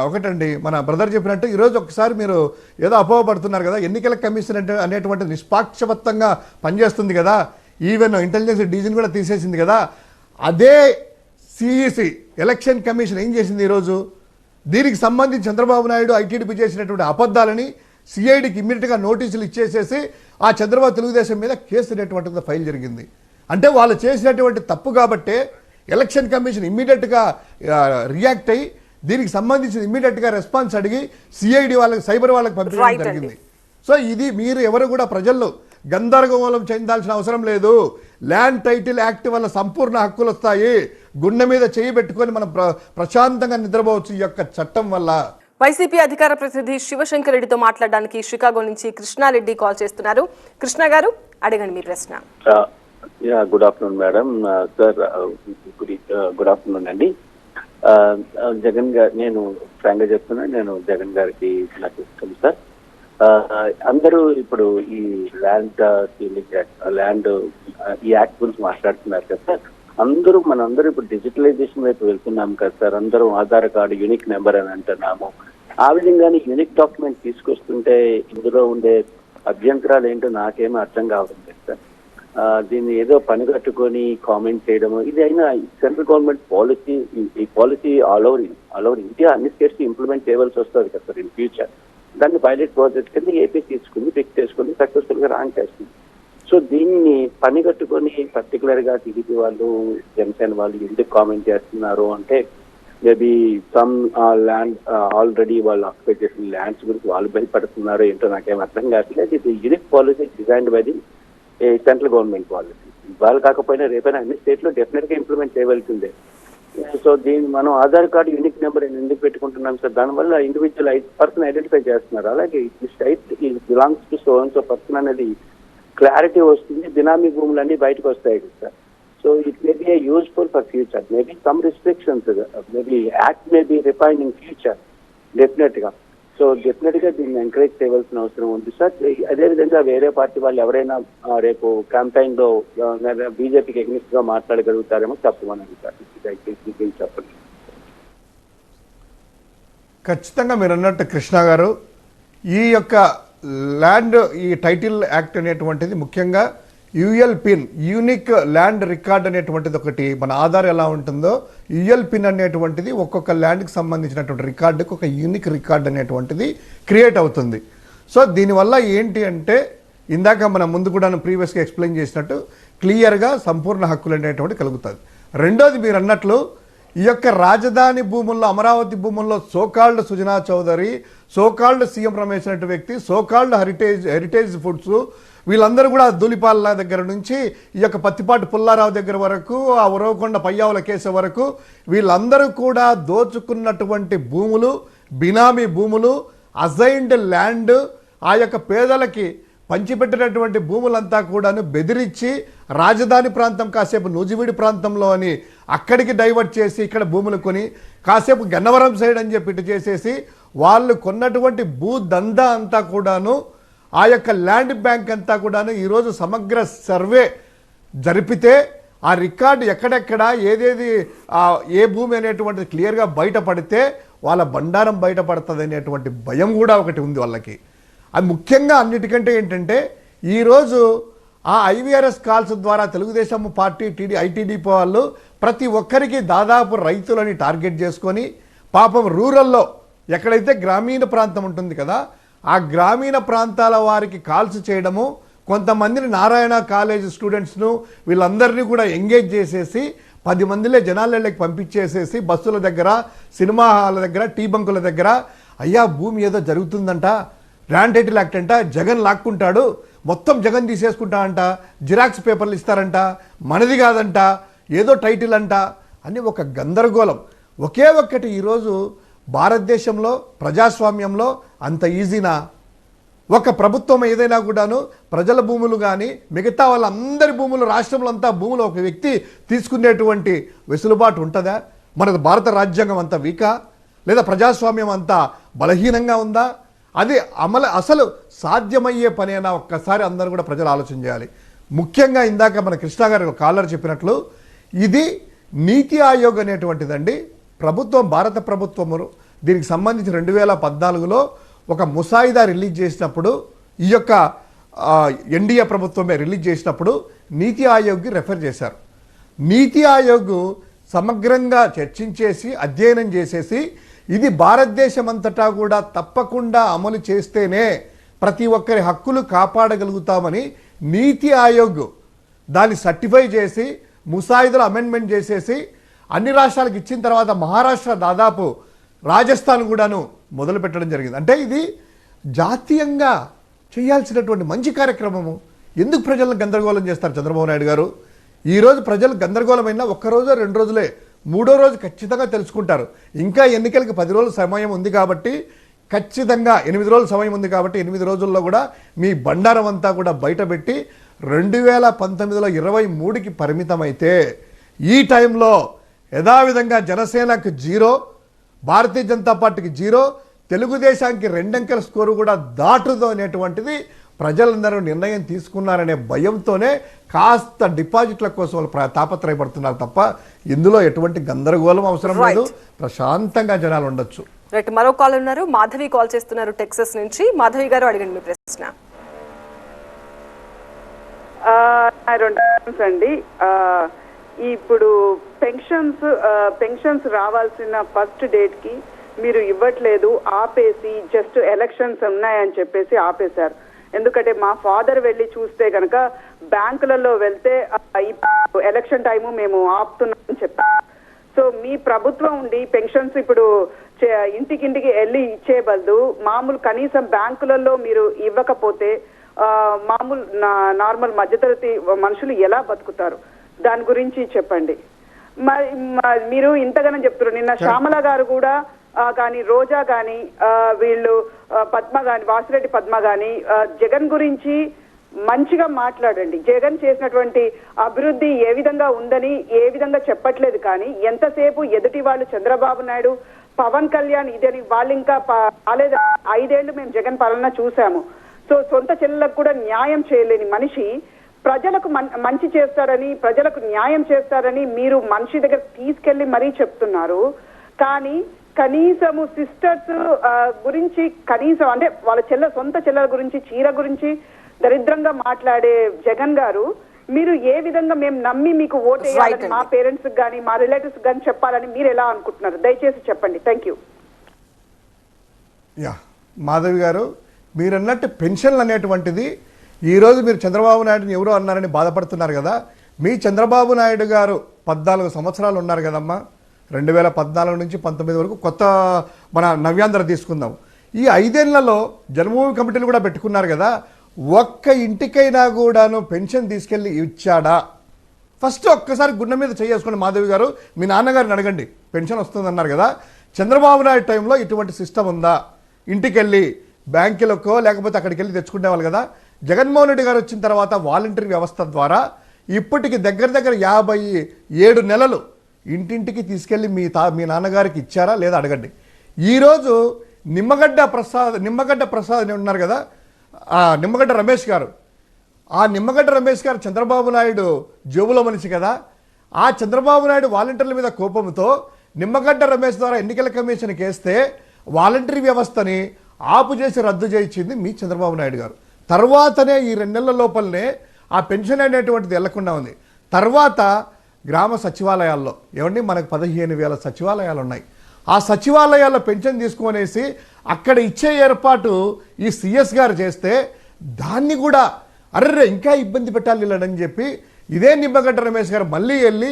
ఒకటండి మన బ్రదర్ చెప్పినట్టు ఈరోజు ఒకసారి మీరు ఏదో అపోహపడుతున్నారు కదా, ఎన్నికల కమిషన్ అనేటువంటి నిష్పాక్షపాతంగా పనిచేస్తుంది కదా, ఈవెన్ ఇంటెలిజెన్స్ డీజీని కూడా తీసేసింది కదా. అదే సిఈసి ఎలక్షన్ కమిషన్ ఏం చేసింది ఈరోజు? దీనికి సంబంధించి చంద్రబాబు నాయుడు ఐటీడీపీ చేసినటువంటి అబద్ధాలని సిఐడికి ఇమ్మీడియట్గా నోటీసులు ఇచ్చేసేసి ఆ చంద్రబాబు తెలుగుదేశం మీద కేసు అనేటువంటిది ఫైల్ జరిగింది. అంటే వాళ్ళు చేసినటువంటి తప్పు కాబట్టే ఎలక్షన్ కమిషన్ ఇమ్మీడియట్గా రియాక్ట్ అయ్యి దీనికి సంబంధించి ఇమ్మీడియట్గా రెస్పాన్స్ అడిగి సిఐడి వాళ్ళకి సైబర్ వాళ్ళకి పంపించడం జరిగింది. సో ఇది మీరు ఎవరు కూడా ప్రజల్లో గందరగోళం చెందాల్సిన అవసరం లేదు. ల్యాండ్ టైటిల్ యాక్ట్ వల్ల సంపూర్ణ హక్కులు వస్తాయి. గుండె మీద చేయి పెట్టుకొని మనం ప్రశాంతంగా నిద్రపోవచ్చు ఈ యొక్క చట్టం వల్ల. వైసీపీ అధికార ప్రతినిధి శివశంకర్ రెడ్డితో మాట్లాడడానికి షికాగో నుంచి కృష్ణారెడ్డి కాల్ చేస్తున్నారు. కృష్ణ గారు అడగండి మీ ప్రశ్న. Good afternoon madam. Sir good afternoon అండి. జగన్ గారు, నేను ఫ్రాంక్ గా చెప్తున్నా, నేను జగన్ గారికి నాకు ఇష్టం సార్. అందరూ ఇప్పుడు ఈ ల్యాండ్ ల్యాండ్ ఈ యాక్ట్ గురించి మాట్లాడుతున్నారు కదా సార్. మనందరూ ఇప్పుడు డిజిటలైజేషన్ వైపు వెళ్తున్నాం కదా సార్. అందరూ ఆధార్ కార్డు యూనిక్ నెంబర్ అని అంటున్నాము. ఆ విధంగానే యూనిక్ డాక్యుమెంట్ తీసుకొస్తుంటే ఇందులో ఉండే అభ్యంతరాలు ఏంటో నాకేమీ అర్థం కావడం లేదు సార్. దీన్ని ఏదో పని కట్టుకొని కామెంట్ చేయడము, ఇది అయినా సెంట్రల్ గవర్నమెంట్ పాలసీ. ఈ పాలసీ ఆల్ ఓవర్ ఇండియా అన్ని స్టేట్స్ ఇంప్లిమెంట్ చేయవలసి వస్తుంది కదా సార్ ఇన్ ఫ్యూచర్. దాన్ని పైలట్ ప్రాజెక్ట్ కింద ఏపీ తీసుకుంది, పిక్ చేసుకుని సక్సెస్ఫుల్ గా ర్యాంక్ చేస్తుంది. సో దీన్ని పని కట్టుకొని పర్టికులర్ గా టీడీపీ వాళ్ళు, జనసేన వాళ్ళు ఎందుకు కామెంట్ చేస్తున్నారు అంటే, మేబీ సమ్ ల్యాండ్ ఆల్రెడీ వాళ్ళు ఆక్యుపై చేసిన ల్యాండ్స్ గురించి వాళ్ళు భయపడుతున్నారు ఏంటో నాకేం అర్థం కావట్లేదు. ఇది unique policy designed by the central government policy. వాళ్ళు కాకపోయినా రేపైనా అన్ని స్టేట్ లో డెఫినెట్ గా ఇంప్లిమెంట్ చేయవలసిందే. సో దీన్ని మనం ఆధార్ కార్డు యూనిక్ నెంబర్ ఎందుకు పెట్టుకుంటున్నాం సార్? దానివల్ల ఇండివిజువల్ పర్సన్ ఐడెంటిఫై చేస్తున్నారు. అలాగే belongs to so and so person అనేది క్లారిటీ వస్తుంది. బినామీ భూములన్నీ బయటకు వస్తాయి sir. So it may be useful for future. Maybe some restrictions, maybe act may be refined in future definite గా. సో డెఫినెట్ గా దీన్ని ఎంకరేజ్ చేయవలసిన అవసరం ఉంది సార్. అదేవిధంగా వేరే పార్టీ వాళ్ళు ఎవరైనా రేపు క్యాంపెయిన్ లో బీజేపీకి ఎగ్నిస్ట్ గా మాట్లాడగలుగుతారేమో చెప్పమని సార్. చెప్పండి. ఖచ్చితంగా మీరు అన్నట్టు కృష్ణ గారు, ఈ యొక్క ల్యాండ్ ఈ టైటిల్ యాక్ట్ అనేటువంటిది ముఖ్యంగా UL pin, unique land record అనేటువంటిది ఒకటి. మన ఆధార్ ఎలా ఉంటుందో యుఎల్ పిన్ అనేటువంటిది ఒక్కొక్క ల్యాండ్కి సంబంధించినటువంటి రికార్డుకి ఒక యూనిక్ రికార్డ్ అనేటువంటిది క్రియేట్ అవుతుంది. సో దీనివల్ల ఏంటి అంటే, ఇందాక మనం ముందు కూడా ప్రీవియస్గా ఎక్స్ప్లెయిన్ చేసినట్టు క్లియర్గా సంపూర్ణ హక్కులు అనేటువంటి కలుగుతుంది. రెండోది మీరు అన్నట్లు ఈ యొక్క రాజధాని భూముల్లో, అమరావతి భూముల్లో so called Sujana Chowdary, so called CM Ramesh అనే వ్యక్తి, సోకాల్డ్ హెరిటేజ్ ఫుడ్స్, వీళ్ళందరూ కూడా ధూళిపాల దగ్గర నుంచి ఈ యొక్క పత్తిపాటి పుల్లారావు దగ్గర వరకు, ఆ ఉరవకొండ పయ్యావుల కేసు వరకు వీళ్ళందరూ కూడా దోచుకున్నటువంటి భూములు, బినామీ భూములు, అజైన్డ్ ల్యాండ్, ఆ యొక్క పేదలకి పంచిపెట్టినటువంటి భూములంతా కూడాను బెదిరించి రాజధాని ప్రాంతం కాసేపు నూజివీడి ప్రాంతంలో అని అక్కడికి డైవర్ట్ చేసి ఇక్కడ భూములు కొని కాసేపు గన్నవరం సైడ్ అని చెప్పి ఇటు చేసేసి వాళ్ళు కొన్నటువంటి భూ దందా అంతా కూడాను, ఆ యొక్క ల్యాండ్ బ్యాంక్ అంతా కూడాను ఈరోజు సమగ్ర సర్వే జరిపితే ఆ రికార్డు ఎక్కడెక్కడ ఏదేది ఏ భూమి అనేటువంటిది క్లియర్గా బయటపడితే వాళ్ళ బండారం బయటపడుతుంది అనేటువంటి భయం కూడా ఒకటి ఉంది వాళ్ళకి. అది ముఖ్యంగా అన్నిటికంటే ఏంటంటే ఈరోజు ఆ ఐవీఆర్ఎస్ కాల్స్ ద్వారా తెలుగుదేశం పార్టీ ఐటీడీపీ వాళ్ళు ప్రతి ఒక్కరికి దాదాపు రైతులని టార్గెట్ చేసుకొని పాపం రూరల్లో ఎక్కడైతే గ్రామీణ ప్రాంతం ఉంటుంది కదా ఆ గ్రామీణ ప్రాంతాల వారికి కాల్స్ చేయడము, కొంతమందిని నారాయణ కాలేజ్ స్టూడెంట్స్ను వీళ్ళందరినీ కూడా ఎంగేజ్ చేసేసి 10 మందిలే జనాలకి పంపించేసేసి బస్సుల దగ్గర, సినిమా హాల్ దగ్గర, టీ బంకుల దగ్గర అయ్యా భూమి ఏదో జరుగుతుందంట, ల్యాండ్ టైటిల్ యాక్ట్ అంట, జగన్ లాక్కుంటాడు, మొత్తం జగన్ తీసేసుకుంటాడంట, జిరాక్స్ పేపర్లు ఇస్తారంట, మనది కాదంట, ఏదో టైటిల్ అంట అని ఒక గందరగోళం. ఒకే ఒక్కటి ఈరోజు భారతదేశంలో ప్రజాస్వామ్యంలో అంత ఈజీనా? ఒక ప్రభుత్వం ఏదైనా కూడాను ప్రజల భూములు కానీ మిగతా వాళ్ళందరి భూములు, రాష్ట్రంలో అంతా భూములు ఒక వ్యక్తి తీసుకునేటువంటి వెసులుబాటు ఉంటుందా? మన భారత రాజ్యాంగం అంత వీకా, లేదా ప్రజాస్వామ్యం అంతా బలహీనంగా ఉందా? అది అసలు సాధ్యమయ్యే పనేనా? ఒక్కసారి అందరూ కూడా ప్రజలు ఆలోచన చేయాలి. ముఖ్యంగా ఇందాక మన కృష్ణ గారు కాలర్ చెప్పినట్లు ఇది నీతి ఆయోగ్ అనేటువంటిదండి. ప్రభుత్వం, భారత ప్రభుత్వము దీనికి సంబంధించి 2014లో ఒక ముసాయిదా రిలీజ్ చేసినప్పుడు, ఈ యొక్క ఎన్డీఏ ప్రభుత్వమే రిలీజ్ చేసినప్పుడు నీతి ఆయోగ్కి రెఫర్ చేశారు. నీతి ఆయోగ్ సమగ్రంగా చర్చించేసి అధ్యయనం చేసేసి ఇది భారతదేశం అంతటా కూడా తప్పకుండా అమలు చేస్తేనే ప్రతి ఒక్కరి హక్కులు కాపాడగలుగుతామని నీతి ఆయోగ్ దాన్ని సర్టిఫై చేసి ముసాయిదాలో అమెండ్మెంట్ చేసేసి అన్ని రాష్ట్రాలకు ఇచ్చిన తర్వాత మహారాష్ట్ర, దాదాపు రాజస్థాన్ కూడాను మొదలు పెట్టడం జరిగింది. అంటే ఇది జాతీయంగా చేయాల్సినటువంటి మంచి కార్యక్రమము. ఎందుకు ప్రజలను గందరగోళం చేస్తారు చంద్రబాబు నాయుడు గారు? ఈరోజు ప్రజలు గందరగోళమైనా ఒక్కరోజు 2 రోజులే, 3వ రోజు ఖచ్చితంగా తెలుసుకుంటారు. ఇంకా ఎన్నికలకు 10 రోజుల సమయం ఉంది కాబట్టి, ఖచ్చితంగా 8 రోజుల సమయం ఉంది కాబట్టి 8 రోజుల్లో కూడా మీ బండారం అంతా కూడా బయటపెట్టి 2019లో 23కి పరిమితమైతే ఈ టైంలో యథావిధంగా జనసేనకు 0, భారతీయ జనతా పార్టీకి 0, తెలుగుదేశానికి 2 అంకెల స్కోరు కూడా దాటుదో అనేటువంటిది ప్రజలందరూ నిర్ణయం తీసుకున్నారనే భయంతోనే కాస్త డిపాజిట్ల కోసం వాళ్ళు తాపత్రయపడుతున్నారు తప్ప ఇందులో ఎటువంటి గందరగోళం అవసరం లేదు. ప్రశాంతంగా జనాలు ఉండొచ్చు. రైట్, మరో కాల్ ఉన్నారు. మాధవి కాల్ చేస్తున్నారు టెక్సస్ నుంచి. మాధవి గారు అడగండి మీ ప్రశ్న. 2 అండి. ఇప్పుడు పెన్షన్స్ రావాల్సిన ఫస్ట్ డేట్ కి మీరు ఇవ్వట్లేదు, ఆపేసి జస్ట్ ఎలక్షన్స్ ఉన్నాయని చెప్పేసి ఆపేశారు. ఎందుకంటే మా ఫాదర్ వెళ్ళి చూస్తే కనుక బ్యాంకులలో వెళ్తే ఎలక్షన్ టైము మేము ఆపుతున్నామని చెప్పారు. సో మీ ప్రభుత్వం ఉండి పెన్షన్స్ ఇప్పుడు ఇంటికింటికి వెళ్ళి ఇచ్చే బదులు మామూలు కనీసం బ్యాంకులలో మీరు ఇవ్వకపోతే మామూలు నార్మల్ మధ్యతరగతి మనుషులు ఎలా బతుకుతారు? దాని గురించి చెప్పండి. మీరు ఇంతగానో చెప్తున్నారు. నిన్న శ్యామల గారు కూడా కానీ, రోజా కానీ, వీళ్ళు పద్మ కానీ, వాసిరెడ్డి పద్మ కానీ జగన్ గురించి మంచిగా మాట్లాడండి. జగన్ చేసినటువంటి అభివృద్ధి ఏ విధంగా ఉందని ఏ విధంగా చెప్పట్లేదు. కానీ ఎంతసేపు ఎదుటి వాళ్ళు చంద్రబాబు నాయుడు, పవన్ కళ్యాణ్ ఇదని వాళ్ళు ఇంకా రాలేదు. 5 ఏళ్లు మేము జగన్ పాలన చూసాము. సో సొంత చెల్లెలకు కూడా న్యాయం చేయలేని మనిషి ప్రజలకు మంచి చేస్తారని, ప్రజలకు న్యాయం చేస్తారని మీరు మనిషి దగ్గర తీసుకెళ్లి మరీ చెప్తున్నారు. కానీ కనీసము సిస్టర్స్ గురించి, కనీసం అంటే వాళ్ళ సొంత చెల్లెల గురించి, చీర గురించి దరిద్రంగా మాట్లాడే జగన్ గారు, మీరు ఏ విధంగా మేము నమ్మి మీకు ఓటు వేయాలని మా పేరెంట్స్ కానీ మా రిలేటివ్స్ కానీ చెప్పాలని మీరు ఎలా అనుకుంటున్నారు? దయచేసి చెప్పండి. Thank you. మాధవి గారు, మీరు అన్నట్టు పెన్షన్లు అనేటువంటిది ఈరోజు మీరు చంద్రబాబు నాయుడుని ఎవరో అన్నారని బాధపడుతున్నారు కదా. మీ చంద్రబాబు నాయుడు గారు 14 సంవత్సరాలు ఉన్నారు కదమ్మా. 2014 నుంచి 19 వరకు కొత్త మన నవ్యాంధ్ర తీసుకుందాం. ఈ 5 ఏళ్లలో జన్మభూమి కమిటీలు కూడా పెట్టుకున్నారు కదా. ఒక్క ఇంటికైనా కూడాను పెన్షన్ తీసుకెళ్ళి ఇచ్చాడా? ఫస్ట్ ఒక్కసారి గుండె మీద చేసుకుని మాధవి గారు మీ నాన్నగారిని అడగండి, పెన్షన్ వస్తుందన్నారు కదా, చంద్రబాబు నాయుడు టైంలో ఇటువంటి సిస్టమ్ ఉందా? ఇంటికెళ్ళి బ్యాంకులకో లేకపోతే అక్కడికి వెళ్ళి తెచ్చుకునేవాళ్ళు కదా. జగన్మోహన్ రెడ్డి గారు వచ్చిన తర్వాత వాలంటరీ వ్యవస్థ ద్వారా ఇప్పటికి దగ్గర 57 నెలలు ఇంటింటికి తీసుకెళ్ళి మీ నాన్నగారికి ఇచ్చారా లేదా అడగండి. ఈరోజు నిమ్మగడ్డ ప్రసాద్ అని ఉన్నారు కదా, నిమ్మగడ్డ రమేష్ గారు, ఆ నిమ్మగడ్డ రమేష్ గారు చంద్రబాబు నాయుడు జేబులో మనిషి కదా. ఆ చంద్రబాబు నాయుడు వాలంటీర్ల మీద కోపంతో నిమ్మగడ్డ రమేష్ ద్వారా ఎన్నికల కమిషన్కి వేస్తే వాలంటరీ వ్యవస్థని ఆపు చేసి రద్దు చేయించింది మీ చంద్రబాబు నాయుడు గారు. తర్వాతనే ఈ 2 నెలల లోపలనే ఆ పెన్షన్ అనేటువంటిది వెళ్లకుండా ఉంది. తర్వాత గ్రామ సచివాలయాల్లో ఏమండి మనకు 15,000 సచివాలయాలు ఉన్నాయి. ఆ సచివాలయాల్లో పెన్షన్ తీసుకునేసి అక్కడ ఇచ్చే ఏర్పాటు ఈ సిఎస్ గారు చేస్తే దాన్ని కూడా అర్రే ఇంకా ఇబ్బంది పెట్టాలి వీళ్ళని చెప్పి ఇదే నిమ్మగడ్డ రమేష్ గారు మళ్ళీ వెళ్ళి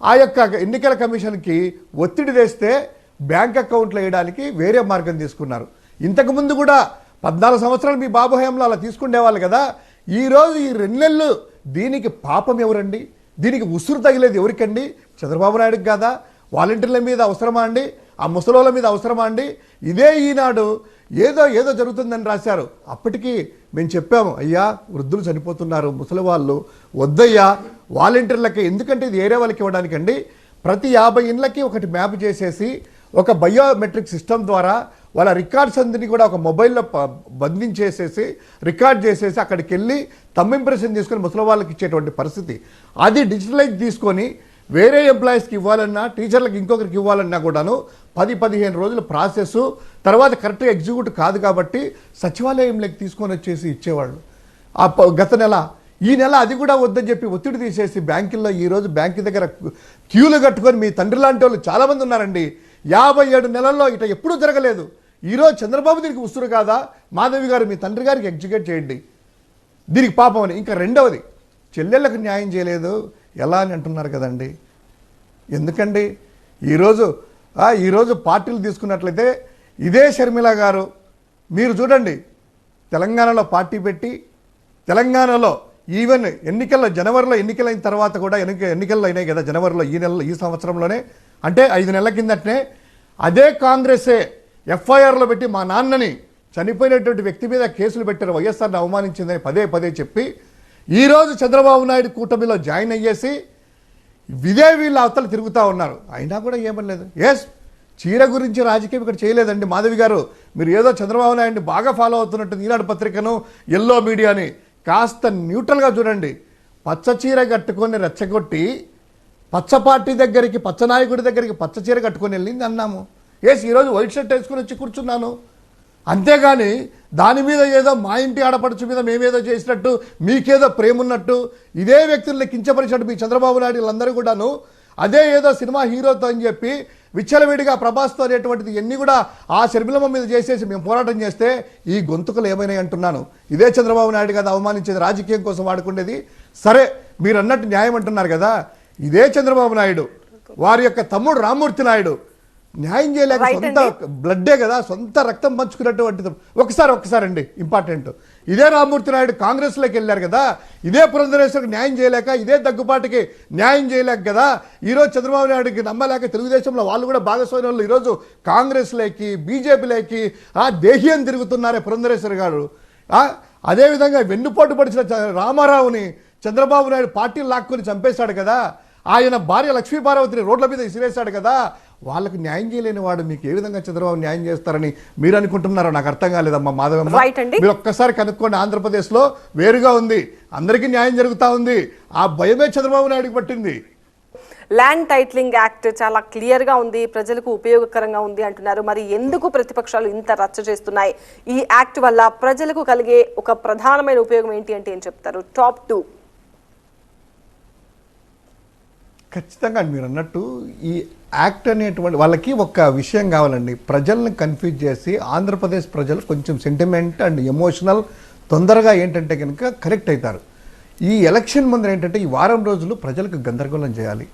ఆ యొక్క ఎన్నికల కమిషన్కి ఒత్తిడి తెస్తే బ్యాంక్ అకౌంట్లో వేయడానికి వేరే మార్గం తీసుకున్నారు. ఇంతకుముందు కూడా 14 సంవత్సరాలు మీ బాబు హయాంలో అలా తీసుకునేవాళ్ళు కదా. ఈరోజు ఈ 2 నెలలు దీనికి పాపం ఎవరండి? దీనికి ఉసురు తగిలేది ఎవరికండి? చంద్రబాబు నాయుడుకి కాదా? వాలంటీర్ల మీద అవసరమా అండి? ఆ ముసలోళ్ళ మీద అవసరమా అండి? ఇదే ఈనాడు ఏదో జరుగుతుందని రాశారు. అప్పటికి మేము చెప్పాము, అయ్యా వృద్ధులు చనిపోతున్నారు, ముసలి వాళ్ళు వద్దయ్యా వాలంటీర్లకి, ఎందుకంటే ఇది ఏరే వాళ్ళకి ఇవ్వడానికండి. ప్రతి 50 ఇండ్లకి ఒకటి మ్యాప్ చేసేసి ఒక బయోమెట్రిక్ సిస్టమ్ ద్వారా వాళ్ళ రికార్డ్స్ అందరినీ కూడా ఒక మొబైల్లో బంధించేసేసి రికార్డ్ చేసేసి అక్కడికి వెళ్ళి తమ్ ఇంప్రెషన్ తీసుకొని ముసలి వాళ్ళకి ఇచ్చేటువంటి పరిస్థితి. అది డిజిటలైజ్ తీసుకొని వేరే ఎంప్లాయీస్కి ఇవ్వాలన్నా టీచర్లకు ఇంకొకరికి ఇవ్వాలన్నా కూడాను 10-15 రోజుల ప్రాసెస్, తర్వాత కరెక్ట్గా ఎగ్జిక్యూట్ కాదు కాబట్టి సచివాలయంలోకి తీసుకొని వచ్చేసి ఇచ్చేవాళ్ళు. గత నెల ఈ నెల అది కూడా వద్దని చెప్పి ఒత్తిడి తీసేసి బ్యాంకుల్లో ఈరోజు బ్యాంకు దగ్గర క్యూలు కట్టుకొని మీ తండ్రి లాంటి వాళ్ళు చాలామంది ఉన్నారండి. 57 నెలల్లో ఇట ఎప్పుడూ జరగలేదు. ఈరోజు చంద్రబాబు దీనికి ఉసురు కాదా? మాధవి గారు మీ తండ్రి గారికి ఎగ్జిక్యూట్ చేయండి దీనికి పాపం అని. ఇంకా రెండవది, చెల్లెళ్ళకు న్యాయం చేయలేదు ఎలా అని అంటున్నారు కదండి. ఎందుకండి ఈరోజు పార్టీలు తీసుకున్నట్లయితే ఇదే షర్మిల గారు మీరు చూడండి, తెలంగాణలో పార్టీ పెట్టి తెలంగాణలో ఈవెన్ జనవరిలో ఎన్నికలైన తర్వాత కూడా ఎన్నికల్లో అయినాయి కదా జనవరిలో ఈ సంవత్సరంలోనే, అంటే 5 నెలల కిందటనే అదే కాంగ్రెసే ఎఫ్ఐఆర్లో పెట్టి మా నాన్నని చనిపోయినటువంటి వ్యక్తి మీద కేసులు పెట్టారు, వైఎస్ఆర్ని అవమానించిందని పదే చెప్పి ఈరోజు చంద్రబాబు నాయుడు కూటమిలో జాయిన్ అయ్యేసి వీళ్ళ అవతల తిరుగుతూ ఉన్నారు. అయినా కూడా ఏమనలేదు. చీర గురించి రాజకీయం ఇక్కడ చేయలేదండి. మాధవి గారు మీరు ఏదో చంద్రబాబు నాయుడిని బాగా ఫాలో అవుతున్నట్టు ఈనాడు పత్రికను ఎల్లో మీడియాని కాస్త న్యూట్రల్గా చూడండి. పచ్చ చీర కట్టుకొని రెచ్చగొట్టి పచ్చ పార్టీ దగ్గరికి, పచ్చ నాయకుడి దగ్గరికి పచ్చ చీర కట్టుకొని వెళ్ళింది అన్నాము. ఈరోజు వైట్ షర్ట్ వేసుకొని వచ్చి కూర్చున్నాను. అంతేగాని దాని మీద ఏదో మా ఇంటి ఆడపడుచు మీద మేమేదో చేసినట్టు, మీకేదో ప్రేమ ఉన్నట్టు, ఇదే వ్యక్తుల్ని కించపరిచినట్టు మీ చంద్రబాబు నాయుడు వీళ్ళందరూ కూడాను అదే ఏదో సినిమా హీరోతో అని చెప్పి విచ్చలవిడిగా ప్రభాస్తో అనేటువంటిది ఎన్ని కూడా ఆ శర్మిలమ్మ మీద చేసేసి మేము పోరాటం చేస్తే ఈ గొంతుకలు ఏమైనాయి అంటున్నాను. ఇదే చంద్రబాబు నాయుడు కదా అవమానించేది, రాజకీయం కోసం వాడుకునేది. సరే మీరు అన్నట్టు న్యాయం అంటున్నారు కదా, ఇదే చంద్రబాబు నాయుడు వారి యొక్క తమ్ముడు రామ్మూర్తి నాయుడు న్యాయం చేయలేక సొంత బ్లడ్డే కదా, సొంత రక్తం పంచుకున్నటువంటిది. ఒకసారి అండి ఇంపార్టెంట్, ఇదే రామ్మూర్తి నాయుడు కాంగ్రెస్లోకి వెళ్ళారు కదా, ఇదే పురంధరేశ్వరికి న్యాయం చేయలేక, ఇదే దగ్గుపాటికి న్యాయం చేయలేక కదా ఈరోజు చంద్రబాబు నాయుడికి నమ్మలేక తెలుగుదేశంలో వాళ్ళు కూడా భాగస్వామ్యంలో ఈరోజు కాంగ్రెస్లోకి బీజేపీలోకి దేహ్యం తిరుగుతున్నారే పురంధరేశ్వర్ గారు. అదేవిధంగా వెన్నుపోటు పడిచిన రామారావుని చంద్రబాబు నాయుడు పార్టీలు లాక్కొని చంపేశాడు కదా, ఆయన భార్య లక్ష్మీ పార్వతిని రోడ్ల మీద ఇసిరేశాడు కదా, వాళ్ళకు న్యాయం చేయలేని వాడు మీకు ఏ విధంగా చంద్రబాబు న్యాయం చేస్తారని మీరు అనుకుంటున్నారో నాకు అర్థం కాలేదమ్మా మాధవమ్మ. మీరు ఒక్కసారి కనుక్కోండి, ఆంధ్రప్రదేశ్లో వేరుగా ఉంది, అందరికీ న్యాయం జరుగుతూ ఉంది, ఆ భయమే చంద్రబాబు నాయుడుకి పట్టింది. ల్యాండ్ టైటిలింగ్ యాక్ట్ చాలా క్లియర్ గా ఉంది, ప్రజలకు ఉపయోగకరంగా ఉంది అంటున్నారు. మరి ఎందుకు ప్రతిపక్షాలు ఇంత రచ్చ చేస్తున్నాయి? ఈ యాక్ట్ వల్ల ప్రజలకు కలిగే ఒక ప్రధానమైన ఉపయోగం ఏంటి అంటే ఏం చెప్తారు? టాప్ 2. ఖచ్చితంగా మీరు అన్నట్టు ఈ యాక్ట్ అనేటువంటి వాళ్ళకి ఒక విషయం కావాలండి, ప్రజల్ని కన్ఫ్యూజ్ చేసి ఆంధ్రప్రదేశ్ ప్రజలు కొంచెం సెంటిమెంట్ అండ్ ఎమోషనల్ తొందరగా ఏంటంటే కనుక కరెక్ట్ అవుతారు. ఈ ఎలక్షన్ ముందర ఏంటంటే ఈ వారం రోజులు ప్రజలకు గందరగోళం చేయాలి,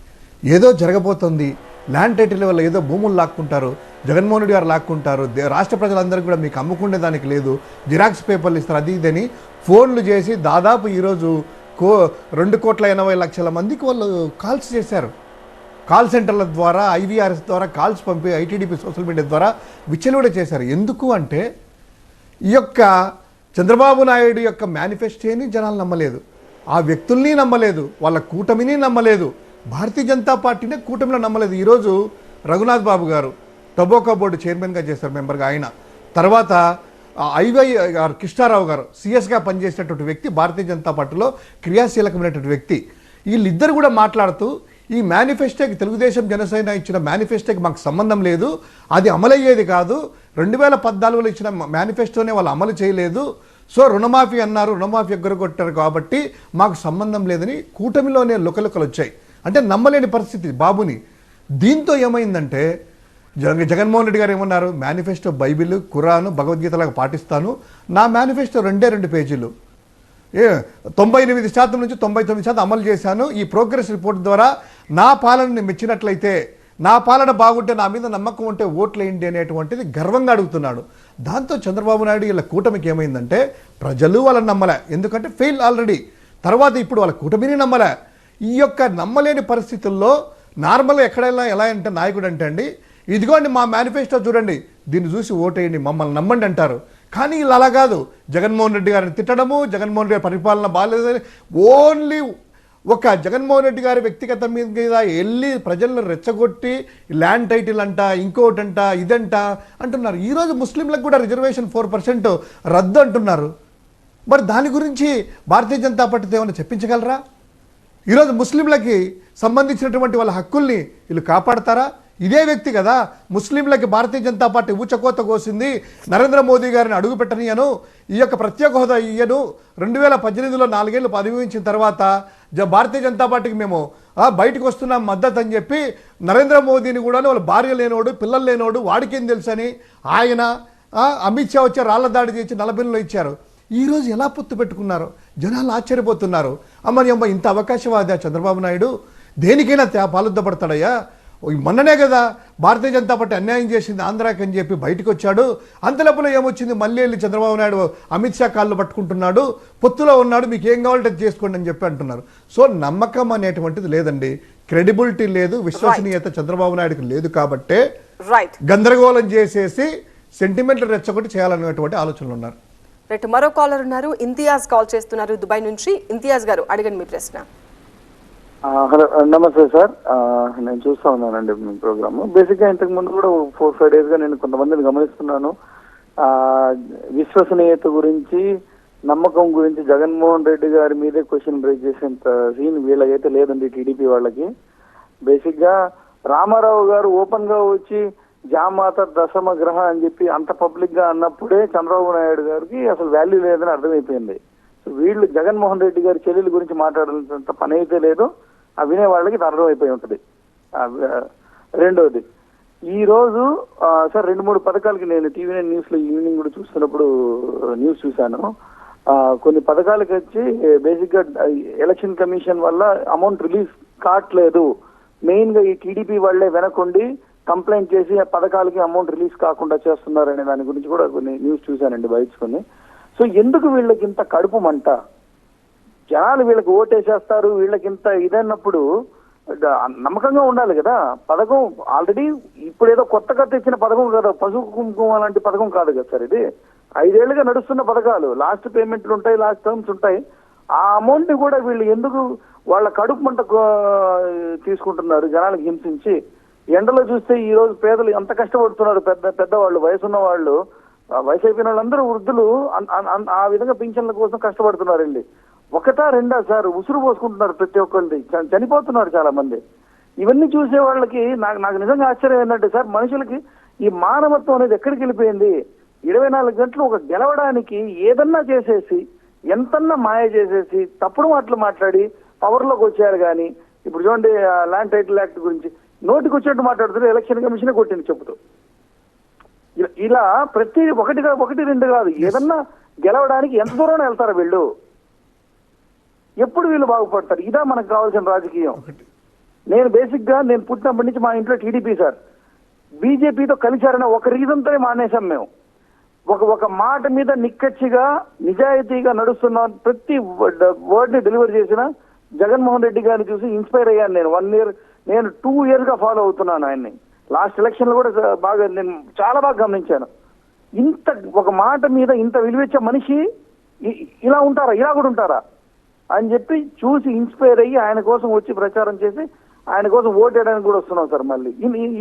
ఏదో జరగబోతుంది, ల్యాండ్ టైటిల్ వల్ల ఏదో భూములు లాక్కుంటారు, జగన్మోహన్ రెడ్డి గారు లాక్కుంటారు, రాష్ట్ర ప్రజలందరూ కూడా మీకు అమ్ముకునే దానికి లేదు, జిరాక్స్ పేపర్లు ఇస్తారు, అది ఇదని ఫోన్లు చేసి దాదాపు ఈరోజు 2,80,00,000 మందికి వాళ్ళు కాల్స్ చేశారు. కాల్ సెంటర్ల ద్వారా, IVRS ద్వారా కాల్స్ పంపి ITDP సోషల్ మీడియా ద్వారా విచ్చలవిడ చేశారు. ఎందుకు అంటే ఈ యొక్క చంద్రబాబు నాయుడు యొక్క మేనిఫెస్టోని జనాలు నమ్మలేదు, ఆ వ్యక్తుల్ని నమ్మలేదు, వాళ్ళ కూటమిని నమ్మలేదు, భారతీయ జనతా పార్టీనే కూటమిలో నమ్మలేదు. ఈరోజు రఘునాథ్ బాబు గారు టొబాకో బోర్డు చైర్మన్గా చేశారు, మెంబర్గా ఆయన. తర్వాత IVR కృష్ణారావు గారు CS గా పనిచేసినటువంటి వ్యక్తి, భారతీయ జనతా పార్టీలో క్రియాశీలకమైనటువంటి వ్యక్తి. వీళ్ళిద్దరు కూడా మాట్లాడుతూ ఈ మేనిఫెస్టోకి, తెలుగుదేశం జనసేన ఇచ్చిన మేనిఫెస్టోకి మాకు సంబంధం లేదు, అది అమలయ్యేది కాదు, 2014లో ఇచ్చిన మేనిఫెస్టోనే వాళ్ళు అమలు చేయలేదు, సో రుణమాఫీ అన్నారు, రుణమాఫీ ఎగ్గరగొట్టారు కాబట్టి మాకు సంబంధం లేదని కూటమిలోనే లుకలుకలు వచ్చాయి. అంటే నమ్మలేని పరిస్థితి బాబుని. దీంతో ఏమైందంటే జగన్మోహన్ రెడ్డి గారు ఏమన్నారు, మేనిఫెస్టో బైబిల్, ఖురాను, భగవద్గీతలాగా పాటిస్తాను, నా మేనిఫెస్టో 2 పేజీలు, 98% నుంచి 99% అమలు చేశాను, ఈ ప్రోగ్రెస్ రిపోర్ట్ ద్వారా నా పాలనని మెచ్చినట్లయితే, నా పాలన బాగుంటే, నా మీద నమ్మకం ఉంటే ఓట్లేయండి అనేటువంటిది గర్వంగా అడుగుతున్నాడు. దాంతో చంద్రబాబు నాయుడు ఇలా కూటమికి ఏమైందంటే ప్రజలు వాళ్ళని నమ్మలే, ఎందుకంటే ఫెయిల్ ఆల్రెడీ. తర్వాత ఇప్పుడు వాళ్ళ కూటమిని నమ్మలే. ఈ యొక్క నమ్మలేని పరిస్థితుల్లో నార్మల్గా ఎక్కడైనా ఎలా అంటే నాయకుడు అంటే అండి, ఇదిగోండి మా మేనిఫెస్టో చూడండి, దీన్ని చూసి ఓటేయండి, మమ్మల్ని నమ్మండి అంటారు. కానీ ఇలా అలా కాదు, జగన్మోహన్ రెడ్డి గారిని తిట్టడము, జగన్మోహన్ రెడ్డి పరిపాలన బాగాలేదని ఓన్లీ ఒక జగన్మోహన్ రెడ్డి గారి వ్యక్తిగత మీద వెళ్ళి ప్రజలను రెచ్చగొట్టి ల్యాండ్ టైటిల్ అంట, ఇంకోటంట, ఇదంట అంటున్నారు. ఈరోజు ముస్లింలకు కూడా రిజర్వేషన్ 4% రద్దు అంటున్నారు. మరి దాని గురించి భారతీయ జనతా పార్టీతో ఏమైనా చెప్పించగలరా? ఈరోజు ముస్లింలకి సంబంధించినటువంటి వాళ్ళ హక్కుల్ని వీళ్ళు కాపాడతారా? ఇదే వ్యక్తి కదా ముస్లింలకి భారతీయ జనతా పార్టీ ఊచకోత కోసింది, నరేంద్ర మోదీ గారిని అడుగు పెట్టనియను, ఈ యొక్క ప్రత్యేక హోదా ఇయ్యను, 2018లో 4 ఏళ్ళు అనుభవించిన తర్వాత భారతీయ జనతా పార్టీకి మేము బయటకు వస్తున్నాం మద్దతు అని చెప్పి నరేంద్ర మోదీని కూడా వాళ్ళ భార్య లేనోడు, పిల్లలు లేనోడు, వాడికేం తెలుసని ఆయన అమిత్ షా వచ్చి రాళ్ల దాడి చేసి 40లో ఇచ్చారు. ఈరోజు ఎలా పొత్తు పెట్టుకున్నారు? జనాలు ఆశ్చర్యపోతున్నారు. అమ్మ ఇంత అవకాశవాదా చంద్రబాబు నాయుడు? దేనికైనా పాలుద్దపడతాడయ్యా? మొన్ననే కదా భారతీయ జనతా పార్టీ అన్యాయం చేసింది ఆంధ్రాకి అని చెప్పి బయటకు వచ్చాడు. అంతలోపల ఏమొచ్చింది, మళ్ళీ వెళ్ళి చంద్రబాబు నాయుడు అమిత్ షా కాళ్ళు పట్టుకుంటున్నాడు, పొత్తులో ఉన్నాడు, మీకు ఏం కావాలంటే చేసుకోండి అని చెప్పి అంటున్నారు. సో నమ్మకం అనేటువంటిది లేదండి, క్రెడిబిలిటీ లేదు, విశ్వసనీయత చంద్రబాబు నాయుడుకి లేదు. కాబట్టే గందరగోళం చేసేసి సెంటిమెంట్లు రెచ్చగొట్టి చేయాలనేటువంటి ఆలోచనలు ఉన్నారు. రైట్, మరో కాలర్ ఉన్నారు, ఇంతియాజ్ కాల్ చేస్తున్నారు దుబాయ్ నుంచి. ఇంతియాజ్ గారు అడగండి మీ ప్రశ్న. హలో, నమస్తే సార్. నేను చూస్తా ఉన్నానండి మీ ప్రోగ్రామ్. బేసిక్ గా ఇంతకు ముందు కూడా 4-5 days గా నేను కొంతమందిని గమనిస్తున్నాను. విశ్వసనీయత గురించి, నమ్మకం గురించి జగన్మోహన్ రెడ్డి గారి మీదే క్వశ్చన్ రేజ్ చేసేంత సీన్ వీళ్ళకైతే లేదండి టీడీపీ వాళ్ళకి. బేసిక్ గా రామారావు గారు ఓపెన్ గా వచ్చి జామాత దశమ గ్రహ అని చెప్పి అంత పబ్లిక్ గా అన్నప్పుడే చంద్రబాబు నాయుడు గారికి అసలు వాల్యూ లేదని అర్థమైపోయింది. సో వీళ్ళు జగన్మోహన్ రెడ్డి గారి చెల్లెల గురించి మాట్లాడాల్సినంత పని అయితే లేదు, ఆ వినే వాళ్ళకి అర్థమైపోయి ఉంటుంది. రెండోది, ఈ రోజు సార్ 2-3 పథకాలకి నేను టీవీ9 న్యూస్ లో ఈవినింగ్ కూడా చూస్తున్నప్పుడు న్యూస్ చూశాను. కొన్ని పథకాలకి వచ్చి బేసిక్ గా ఎలక్షన్ కమిషన్ వల్ల అమౌంట్ రిలీజ్ కావట్లేదు, మెయిన్ గా ఈ టీడీపీ వాళ్లే వెనకుండి కంప్లైంట్ చేసి ఆ పథకాలకి అమౌంట్ రిలీజ్ కాకుండా చేస్తున్నారనే దాని గురించి కూడా కొన్ని న్యూస్ చూశానండి బయట కొన్ని. సో ఎందుకు వీళ్ళకి ఇంత కడుపు మంట? జనాలు వీళ్ళకి ఓటేసేస్తారు, వీళ్ళకి ఇంత ఇదన్నప్పుడు నమ్మకంగా ఉండాలి కదా. పథకం ఆల్రెడీ ఇప్పుడు ఏదో కొత్తగా తెచ్చిన పథకం కదా, పసుపు కుంకుమ లాంటి పథకం కాదు కదా సార్ ఇది. 5 ఏళ్లుగా నడుస్తున్న పథకాలు, లాస్ట్ పేమెంట్లు ఉంటాయి, లాస్ట్ టర్మ్స్ ఉంటాయి. ఆ అమౌంట్ ని కూడా వీళ్ళు ఎందుకు వాళ్ళ కడుపు మంట తీసుకుంటున్నారు జనాలకు హింసించి? ఎండలో చూస్తే ఈ రోజు పేదలు ఎంత కష్టపడుతున్నారు, పెద్దవాళ్ళు, వయసున్న వాళ్ళు, వయసు అయిపోయిన వాళ్ళందరూ వృద్ధులు ఆ విధంగా పింఛన్ల కోసం కష్టపడుతున్నారండి. 1-2 సార్ ఉసురు పోసుకుంటున్నారు ప్రతి ఒక్కరిది, చనిపోతున్నారు చాలా మంది. ఇవన్నీ చూసే వాళ్ళకి నాకు నిజంగా ఆశ్చర్యం ఏంటంటే సార్, మనుషులకి ఈ మానవత్వం అనేది ఎక్కడికి వెళ్ళిపోయింది? 24 గంటలు ఒక గెలవడానికి ఏదన్నా చేసేసి, ఎంతన్నా మాయ చేసేసి, తప్పుడు మాటలు మాట్లాడి పవర్లోకి వచ్చారు. కానీ ఇప్పుడు చూడండి ల్యాండ్ టైటిల్ యాక్ట్ గురించి నోటికి వచ్చినట్టు మాట్లాడుతున్నారు, ఎలక్షన్ కమిషనే కొట్టింది చెబుతూ. ఇలా ప్రతి 1-2 కాదు, ఏదన్నా గెలవడానికి ఎంత దూరం వెళ్తారు వీళ్ళు? ఎప్పుడు వీళ్ళు బాగుపడతారు? ఇదా మనకు కావాల్సిన రాజకీయం. నేను బేసిక్ గా నేను పుట్టినప్పటి నుంచి మా ఇంట్లో టీడీపీ సార్, బీజేపీతో కలిశారన్న ఒక రీజన్తోనే మానేశాం మేము. ఒక మాట మీద నిక్కచ్చిగా నిజాయితీగా నడుస్తున్న ప్రతి వర్డ్ ని డెలివర్ చేసిన జగన్మోహన్ రెడ్డి గారిని చూసి ఇన్స్పైర్ అయ్యాను. నేను 1 year, నేను 2 years గా ఫాలో అవుతున్నాను ఆయన్ని. లాస్ట్ ఎలక్షన్ లో కూడా బాగా నేను చాలా బాగా గమనించాను. ఇంత ఒక మాట మీద ఇంత విలువిచ్చే మనిషి ఇలా ఉంటారా, ఇలా కూడా ఉంటారా అని చెప్పి చూసి ఇన్స్పైర్ అయ్యి ఆయన కోసం వచ్చి ప్రచారం చేసి ఆయన కోసం ఓటేయడానికి కూడా వస్తున్నాం సార్. మళ్ళీ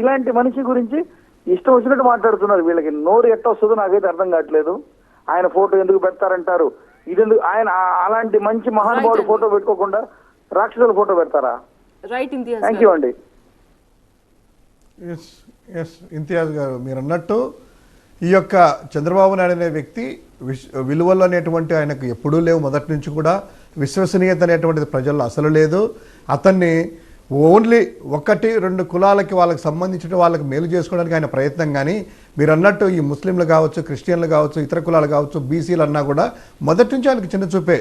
ఇలాంటి మనిషి గురించి ఇష్టం వచ్చినట్టు మాట్లాడుతున్నారు. వీళ్ళకి నోరు ఎట్ట వస్తుందో నాకైతే అర్థం కావట్లేదు. ఆయన ఫోటో ఎందుకు పెడతారంటారు, ఇదెందుకు ఆయన అలాంటి మంచి మహానుభావుడు ఫోటో పెట్టుకోకుండా రాక్షసుల ఫోటో పెడతారా? రైట్ ఇంతియాజ్ థ్యాంక్ యూ అండి. ఎస్ ఇంతియాజ్ గారు, మీరు అన్నట్టు ఈ యొక్క చంద్రబాబు నాయుడు అనే వ్యక్తి విలువలు అనేటువంటి ఆయనకు ఎప్పుడూ లేవు. మొదటి నుంచి కూడా విశ్వసనీయత అనేటువంటిది ప్రజల్లో అసలు లేదు. అతన్ని ఓన్లీ 1-2 కులాలకి వాళ్ళకి సంబంధించిన వాళ్ళకి మేలు చేసుకోవడానికి ఆయన ప్రయత్నం. కానీ మీరు అన్నట్టు ఈ ముస్లింలు కావచ్చు, క్రిస్టియన్లు కావచ్చు, ఇతర కులాలు కావచ్చు, బీసీలు అన్నా కూడా మొదటి నుంచి ఆయనకి చిన్న చూపే.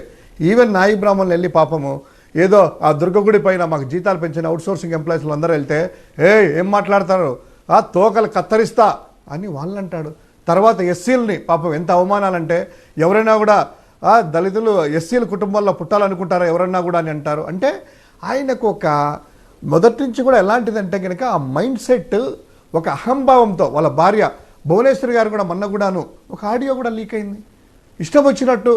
ఈవెన్ నాయి బ్రాహ్మణులు వెళ్ళి పాపము ఏదో ఆ దుర్గగుడి పైన మాకు జీతాలు పెంచిన అవుట్సోర్సింగ్ ఎంప్లాయీస్లు అందరూ వెళ్తే ఏం మాట్లాడతారు, తోకలు కత్తరిస్తా అని వాళ్ళు అంటాడు. తర్వాత ఎస్సీలని పాపం ఎంత అవమానాలంటే ఎవరైనా కూడా దళితులు ఎస్సీల కుటుంబాల్లో పుట్టాలనుకుంటారా ఎవరన్నా కూడా అని అంటారు. అంటే ఆయనకు ఒక మొదటి నుంచి కూడా ఎలాంటిదంటే కనుక ఆ మైండ్ సెట్ ఒక అహంభావంతో, వాళ్ళ భార్య భువనేశ్వరి గారు కూడా మొన్న కూడాను ఒక ఆడియో కూడా లీక్ అయింది. ఇష్టం వచ్చినట్టు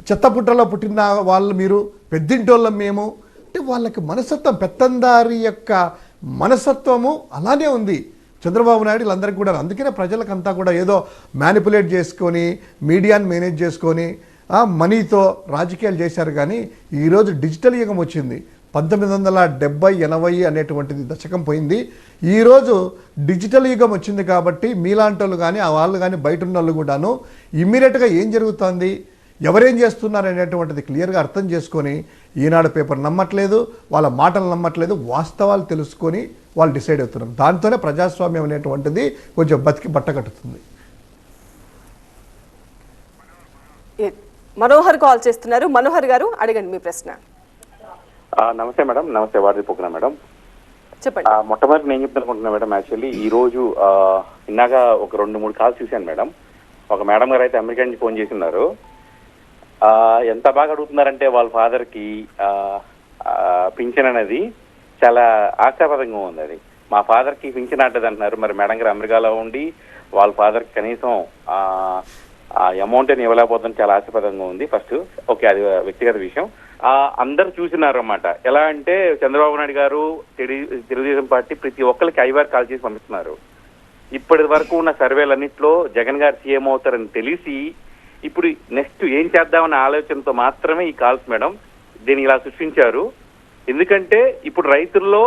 చెత్తపుట్టలో పుట్టిన వాళ్ళు మీరు, పెద్దింటోళ్ళం మేము అంటే వాళ్ళకి మనస్తత్వం, పెత్తందారి యొక్క మనస్తత్వము అలానే ఉంది చంద్రబాబు నాయుడు వీళ్ళందరికీ కూడా. అందుకనే ప్రజలకంతా కూడా ఏదో మ్యానిపులేట్ చేసుకొని మీడియాని మేనేజ్ చేసుకొని మనీతో రాజకీయాలు చేశారు. కానీ ఈరోజు డిజిటల్ యుగం వచ్చింది. 1970-80 అనేటువంటిది దశకం పోయింది. ఈరోజు డిజిటల్ యుగం వచ్చింది కాబట్టి మీలాంటి వాళ్ళు కానీ వాళ్ళు కానీ బయట ఉన్న వాళ్ళు కూడాను ఇమ్మీడియట్గా ఏం జరుగుతుంది, ఎవరేం చేస్తున్నారు అనేటువంటిది క్లియర్గా అర్థం చేసుకొని ఈనాడు పేపర్ నమ్మట్లేదు, వాళ్ళ మాటలు నమ్మట్లేదు, వాస్తవాలు తెలుసుకొని వాళ్ళు డిసైడ్ అవుతున్నారు. దాంతోనే ప్రజాస్వామ్యం అనేటువంటిది కొంచెం బతికి బట్టకట్టుతుంది. మనోహర్ కాల్ చేస్తున్నారు. మనోహర్ గారు అడగండి మీ ప్రశ్న. నమస్తే మేడం. నమస్తే వారధిపోకున్నా మేడం. చెప్పండి. మొట్టమొదటి నేను చెప్తానుకుంటున్నా మేడం, యాక్చువల్లీ ఈ రోజు ఇందాక ఒక 2-3 కాల్స్ చూశాను మేడం. ఒక మేడం గారు అయితే అమెరికా నుంచి ఫోన్ చేసి ఉన్నారు. ఎంత బాగా అడుగుతున్నారంటే వాళ్ళ ఫాదర్ కి పింఛన్ అనేది చాలా ఆశాపదంగా ఉంది. అది మా ఫాదర్ కి పింఛన్ అంటది అంటున్నారు. మరి మేడం గారు అమెరికాలో ఉండి వాళ్ళ ఫాదర్ కి కనీసం అమౌంట్ అని ఇవ్వలేకపోతుంది, చాలా ఆశాపదంగా ఉంది. ఫస్ట్ ఓకే, అది వ్యక్తిగత విషయం. అందరు చూసినారు అన్నమాట. ఎలా అంటే చంద్రబాబు నాయుడు గారు తెలుగుదేశం పార్టీ ప్రతి ఒక్కరికి 5 కాల్ చేసి పంపిస్తున్నారు. ఇప్పటి వరకు ఉన్న సర్వేలన్నింటిలో జగన్ గారు సీఎం అవుతారని తెలిసి ఇప్పుడు నెక్స్ట్ ఏం చేద్దామన్న ఆలోచనతో మాత్రమే ఈ కాల్స్ మేడం. దీన్ని ఇలా సృష్టించారు. ఎందుకంటే ఇప్పుడు రైతుల్లో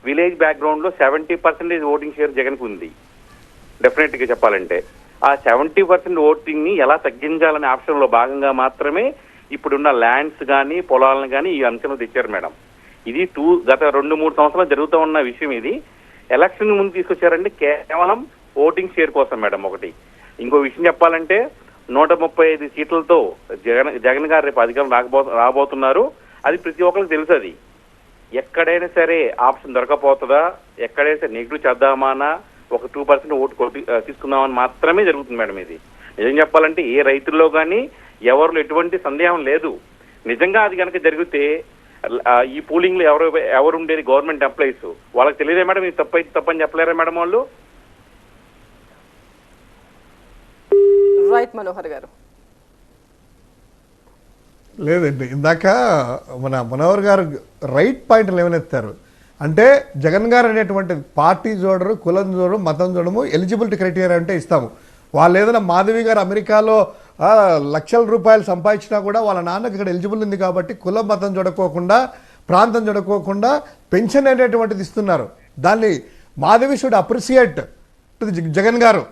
విలేజ్ బ్యాక్గ్రౌండ్ లో 70% ఓటింగ్ షేర్ జగన్కు ఉంది. డెఫినెట్ గా చెప్పాలంటే ఆ 70% ఓటింగ్ ని ఎలా తగ్గించాలనే ఆప్షన్ లో భాగంగా మాత్రమే ఇప్పుడున్న ల్యాండ్స్ కానీ పొలాలను కానీ ఈ అంశంలో తెచ్చారు మేడం. ఇది గత 2-3 సంవత్సరాలు జరుగుతూ ఉన్న విషయం. ఇది ఎలక్షన్ ముందు తీసుకొచ్చారంటే కేవలం ఓటింగ్ షేర్ కోసం మేడం. ఒకటి ఇంకో విషయం చెప్పాలంటే 135 సీట్లతో జగన్ గారు రేపు అధికారం రాబోతున్నారు. అది ప్రతి ఒక్కరికి తెలుసు. అది ఎక్కడైనా సరే ఆప్షన్ దొరకపోతుందా, ఎక్కడైనా సరే నెగిటివ్ చేద్దామానా, ఒక 2% ఓటు తీసుకుందామని మాత్రమే జరుగుతుంది మేడం. ఇది నిజం చెప్పాలంటే ఏ రైతుల్లో కానీ ఎవరిలో ఎటువంటి సందేహం లేదు. నిజంగా అది కనుక జరిగితే ఈ పూలింగ్ లో ఎవరు ఉండేది గవర్నమెంట్ ఎంప్లాయీస్, వాళ్ళకి తెలియదే మేడం ఇది తప్పని చెప్పలేరా మేడం వాళ్ళు? రైట్ మనోహర్ గారు. లేదండి, ఇందాక మన మనోహర్ గారు రైట్ పాయింట్లు లేవనెత్తారు. అంటే జగన్ గారు అనేటువంటి పార్టీ చూడరు, కులం చూడరు, మతం చూడము, ఎలిజిబిలిటీ క్రైటీరియా అంటే ఇస్తాము. వాళ్ళు ఏదైనా మాధవి గారు అమెరికాలో లక్షల రూపాయలు సంపాదించినా కూడా వాళ్ళ నాన్నకి ఇక్కడ ఎలిజిబుల్ ఉంది కాబట్టి కులం మతం చూడకోకుండా, ప్రాంతం చూడకోకుండా పెన్షన్ అనేటువంటిది ఇస్తున్నారు. దాన్ని మాధవి షుడ్ అప్రిసియేట్ జగన్ గారు.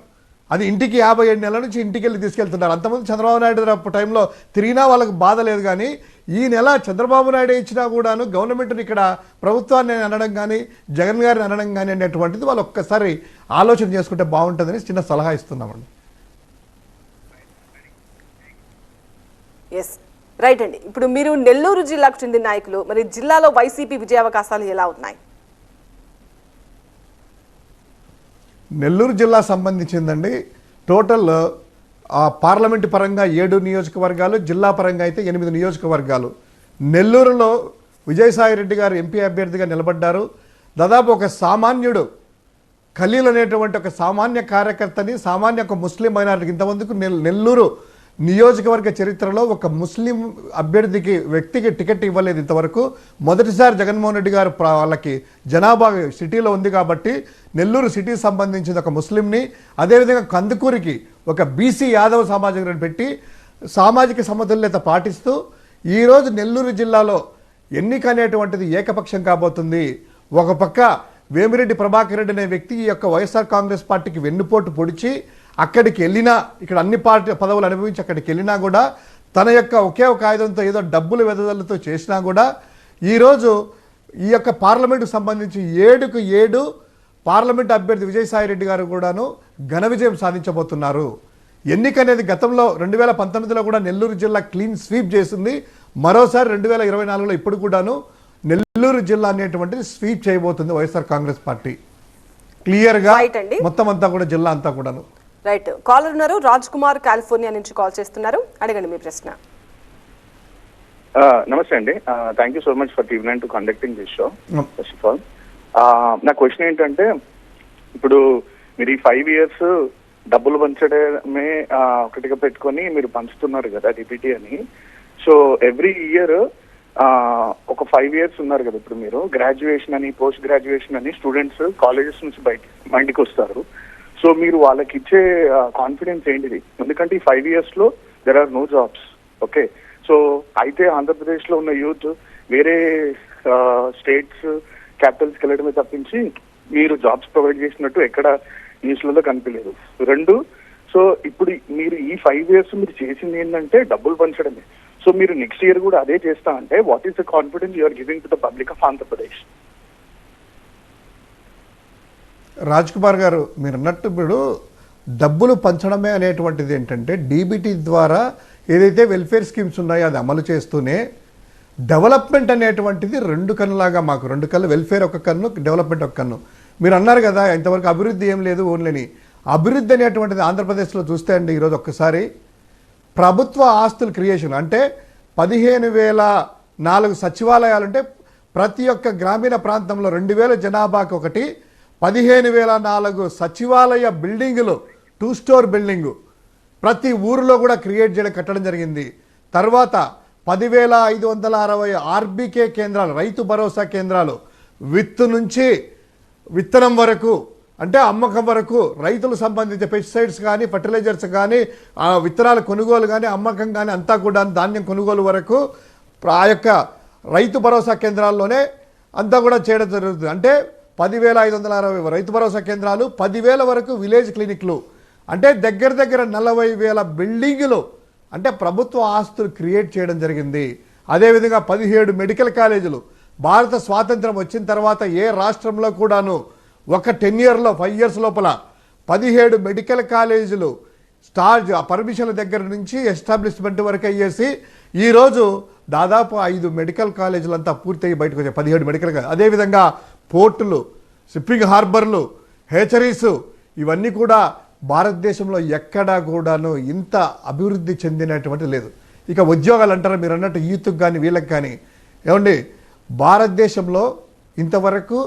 అది ఇంటికి 57 నెలల నుంచి ఇంటికి వెళ్ళి తీసుకెళ్తున్నారు. అంతమంది చంద్రబాబు నాయుడు టైంలో తిరిగినా వాళ్ళకి బాధ లేదు. కానీ ఈ నెల చంద్రబాబు నాయుడు ఇచ్చినా కూడాను గవర్నమెంట్ని ఇక్కడ ప్రభుత్వాన్ని అనడం కానీ జగన్ గారిని అనడం కానీ అనేటువంటిది వాళ్ళు ఒక్కసారి ఆలోచన చేసుకుంటే బాగుంటుందని చిన్న సలహా ఇస్తున్నామండి. ఎస్ రైట్ అండి. ఇప్పుడు మీరు నెల్లూరు జిల్లాకు చెందిన నాయకులు, మరి జిల్లాలో వైసీపీ విజయావకాశాలు ఎలా ఉన్నాయి? నెల్లూరు జిల్లా సంబంధించిందండి టోటల్ పార్లమెంటు పరంగా 7 నియోజకవర్గాలు, జిల్లా పరంగా అయితే 8 నియోజకవర్గాలు. నెల్లూరులో విజయసాయిరెడ్డి గారు ఎంపీ అభ్యర్థిగా నిలబడ్డారు. దాదాపు ఒక సామాన్యుడు ఖలీల్ అనేటువంటి ఒక సామాన్య కార్యకర్తని, సామాన్య ఒక ముస్లిం మైనారిటీకి ఇంతమందికి నెల్లూరు నియోజకవర్గ చరిత్రలో ఒక ముస్లిం అభ్యర్థికి వ్యక్తికి టికెట్ ఇవ్వలేదు ఇంతవరకు. మొదటిసారి జగన్మోహన్ రెడ్డి గారు వాళ్ళకి జనాభా సిటీలో ఉంది కాబట్టి నెల్లూరు సిటీకి సంబంధించిన ఒక ముస్లింని, అదేవిధంగా కందుకూరికి ఒక బీసీ యాదవ సామాజిక పెట్టి సామాజిక సమతుల్యత పాటిస్తూ ఈరోజు నెల్లూరు జిల్లాలో ఎన్నిక అనేటువంటిది ఏకపక్షం కాబోతుంది. ఒక పక్క వేమిరెడ్డి ప్రభాకర్ రెడ్డి అనే వ్యక్తి ఈ యొక్క వైఎస్ఆర్ కాంగ్రెస్ పార్టీకి వెన్నుపోటు పొడిచి అక్కడికి వెళ్ళినా, ఇక్కడ అన్ని పార్టీ పదవులు అనుభవించి అక్కడికి వెళ్ళినా కూడా తన యొక్క ఒకే ఒక ఆయుధంతో ఏదో డబ్బులు వెదజల్లుతో చేసినా కూడా ఈరోజు ఈ యొక్క పార్లమెంటుకు సంబంధించి 7కు 7 పార్లమెంట్ అభ్యర్థి విజయసాయిరెడ్డి గారు కూడాను ఘన విజయం సాధించబోతున్నారు. ఎన్నిక అనేది గతంలో 2019లో కూడా నెల్లూరు జిల్లా క్లీన్ స్వీప్ చేసింది. మరోసారి 2024లో ఇప్పుడు కూడాను నెల్లూరు జిల్లా అనేటువంటిది స్వీప్ చేయబోతుంది వైఎస్ఆర్ కాంగ్రెస్ పార్టీ. క్లియర్గా మొత్తం అంతా కూడా జిల్లా అంతా కూడాను. రైట్, కాలర్ ఉన్నారు. రాజ్ కుమార్ కాలిఫోర్నియా నుంచి కాల్ చేస్తున్నారు. అడగండి మీ ప్రశ్న. నమస్తే అండి. Thank you so much for even to conducting this show. First of all నా క్వశ్చన్ ఏంటంటే, ఇప్పుడు మీరు ఈ 5 years డబ్బులు పంచడమే ఒకటిగా పెట్టుకొని మీరు పంచుతున్నారు కదా డిపిటీ అని. సో ఎవ్రీ ఇయర్ ఒక 5 years ఉన్నారు కదా, ఇప్పుడు మీరు గ్రాడ్యుయేషన్ అని, పోస్ట్ గ్రాడ్యుయేషన్ అని స్టూడెంట్స్ కాలేజెస్ నుంచి బయటికి వస్తారు. సో మీరు వాళ్ళకి ఇచ్చే కాన్ఫిడెన్స్ ఏంటిది? ఎందుకంటే ఈ 5 years లో there are no jobs. Okay, so అయితే ఆంధ్రప్రదేశ్లో ఉన్న యూత్ వేరే స్టేట్స్ క్యాపిటల్స్కి వెళ్ళడమే తప్పించి మీరు జాబ్స్ ప్రొవైడ్ చేసినట్టు ఎక్కడ న్యూస్లలో కనిపించలేదు. 2, సో ఇప్పుడు మీరు ఈ 5 years మీరు చేసింది ఏంటంటే డబ్బులు పంచడమే. సో మీరు నెక్స్ట్ ఇయర్ కూడా అదే చేస్తా అంటే what is the confidence you're giving to the public of Andhra Pradesh? Raj Kumar గారు, మీరు అన్నట్టు ఇప్పుడు డబ్బులు పంచడమే అనేటువంటిది ఏంటంటే డీబీటీ ద్వారా ఏదైతే వెల్ఫేర్ స్కీమ్స్ ఉన్నాయో అది అమలు చేస్తూనే డెవలప్మెంట్ అనేటువంటిది 2 కన్నులాగా, మాకు 2 కన్ను, వెల్ఫేర్ ఒక కన్ను, డెవలప్మెంట్ ఒక కన్ను. మీరు అన్నారు కదా ఇంతవరకు అభివృద్ధి ఏం లేదు ఓన్లేని. అభివృద్ధి అనేటువంటిది ఆంధ్రప్రదేశ్లో చూస్తే అండి ఈరోజు ఒక్కసారి ప్రభుత్వ ఆస్తుల క్రియేషన్ అంటే 15,004 సచివాలయాలుంటే ప్రతి ఒక్క గ్రామీణ ప్రాంతంలో 2,000 జనాభాకు ఒకటి 15,004 సచివాలయ బిల్డింగులు, 2 స్టోర్ బిల్డింగు ప్రతి ఊరిలో కూడా క్రియేట్ చేయడం, కట్టడం జరిగింది. తర్వాత 10,560 ఆర్బీకే కేంద్రాలు, రైతు భరోసా కేంద్రాలు, నుంచి విత్తనం వరకు అంటే అమ్మకం వరకు రైతులకు సంబంధించిన పెస్టిసైడ్స్ కానీ, ఫర్టిలైజర్స్ కానీ, విత్తనాల కొనుగోలు కానీ, అమ్మకం కానీ అంతా కూడా ధాన్యం కొనుగోలు వరకు ఆ యొక్క రైతు భరోసా కేంద్రాల్లోనే అంతా కూడా చేయడం జరుగుతుంది. అంటే 10,560 రైతు భరోసా కేంద్రాలు, 10,000 వరకు విలేజ్ క్లినిక్లు, అంటే దగ్గర 40,000 బిల్డింగులు అంటే ప్రభుత్వ ఆస్తులు క్రియేట్ చేయడం జరిగింది. అదేవిధంగా 17 మెడికల్ కాలేజీలు. భారత స్వాతంత్రం వచ్చిన తర్వాత ఏ రాష్ట్రంలో కూడాను ఒక 10 yearsలో 5 years లోపల 17 మెడికల్ కాలేజీలు పర్మిషన్ల దగ్గర నుంచి ఎస్టాబ్లిష్మెంట్ వరకు అయ్యేసి ఈరోజు దాదాపు 5 మెడికల్ కాలేజీలంతా పూర్తయి బయటకు వచ్చాయి, 17 మెడికల్ కాలేజీ. అదేవిధంగా పోర్టులు, షిప్పింగ్ హార్బర్లు, హేచరీస్, ఇవన్నీ కూడా భారతదేశంలో ఎక్కడా కూడాను ఇంత అభివృద్ధి చెందినటువంటి లేదు. ఇక ఉద్యోగాలు అంటారు మీరు అన్నట్టు యూత్కి కానీ వీళ్ళకి కానీ, ఏమండి భారతదేశంలో ఇంతవరకు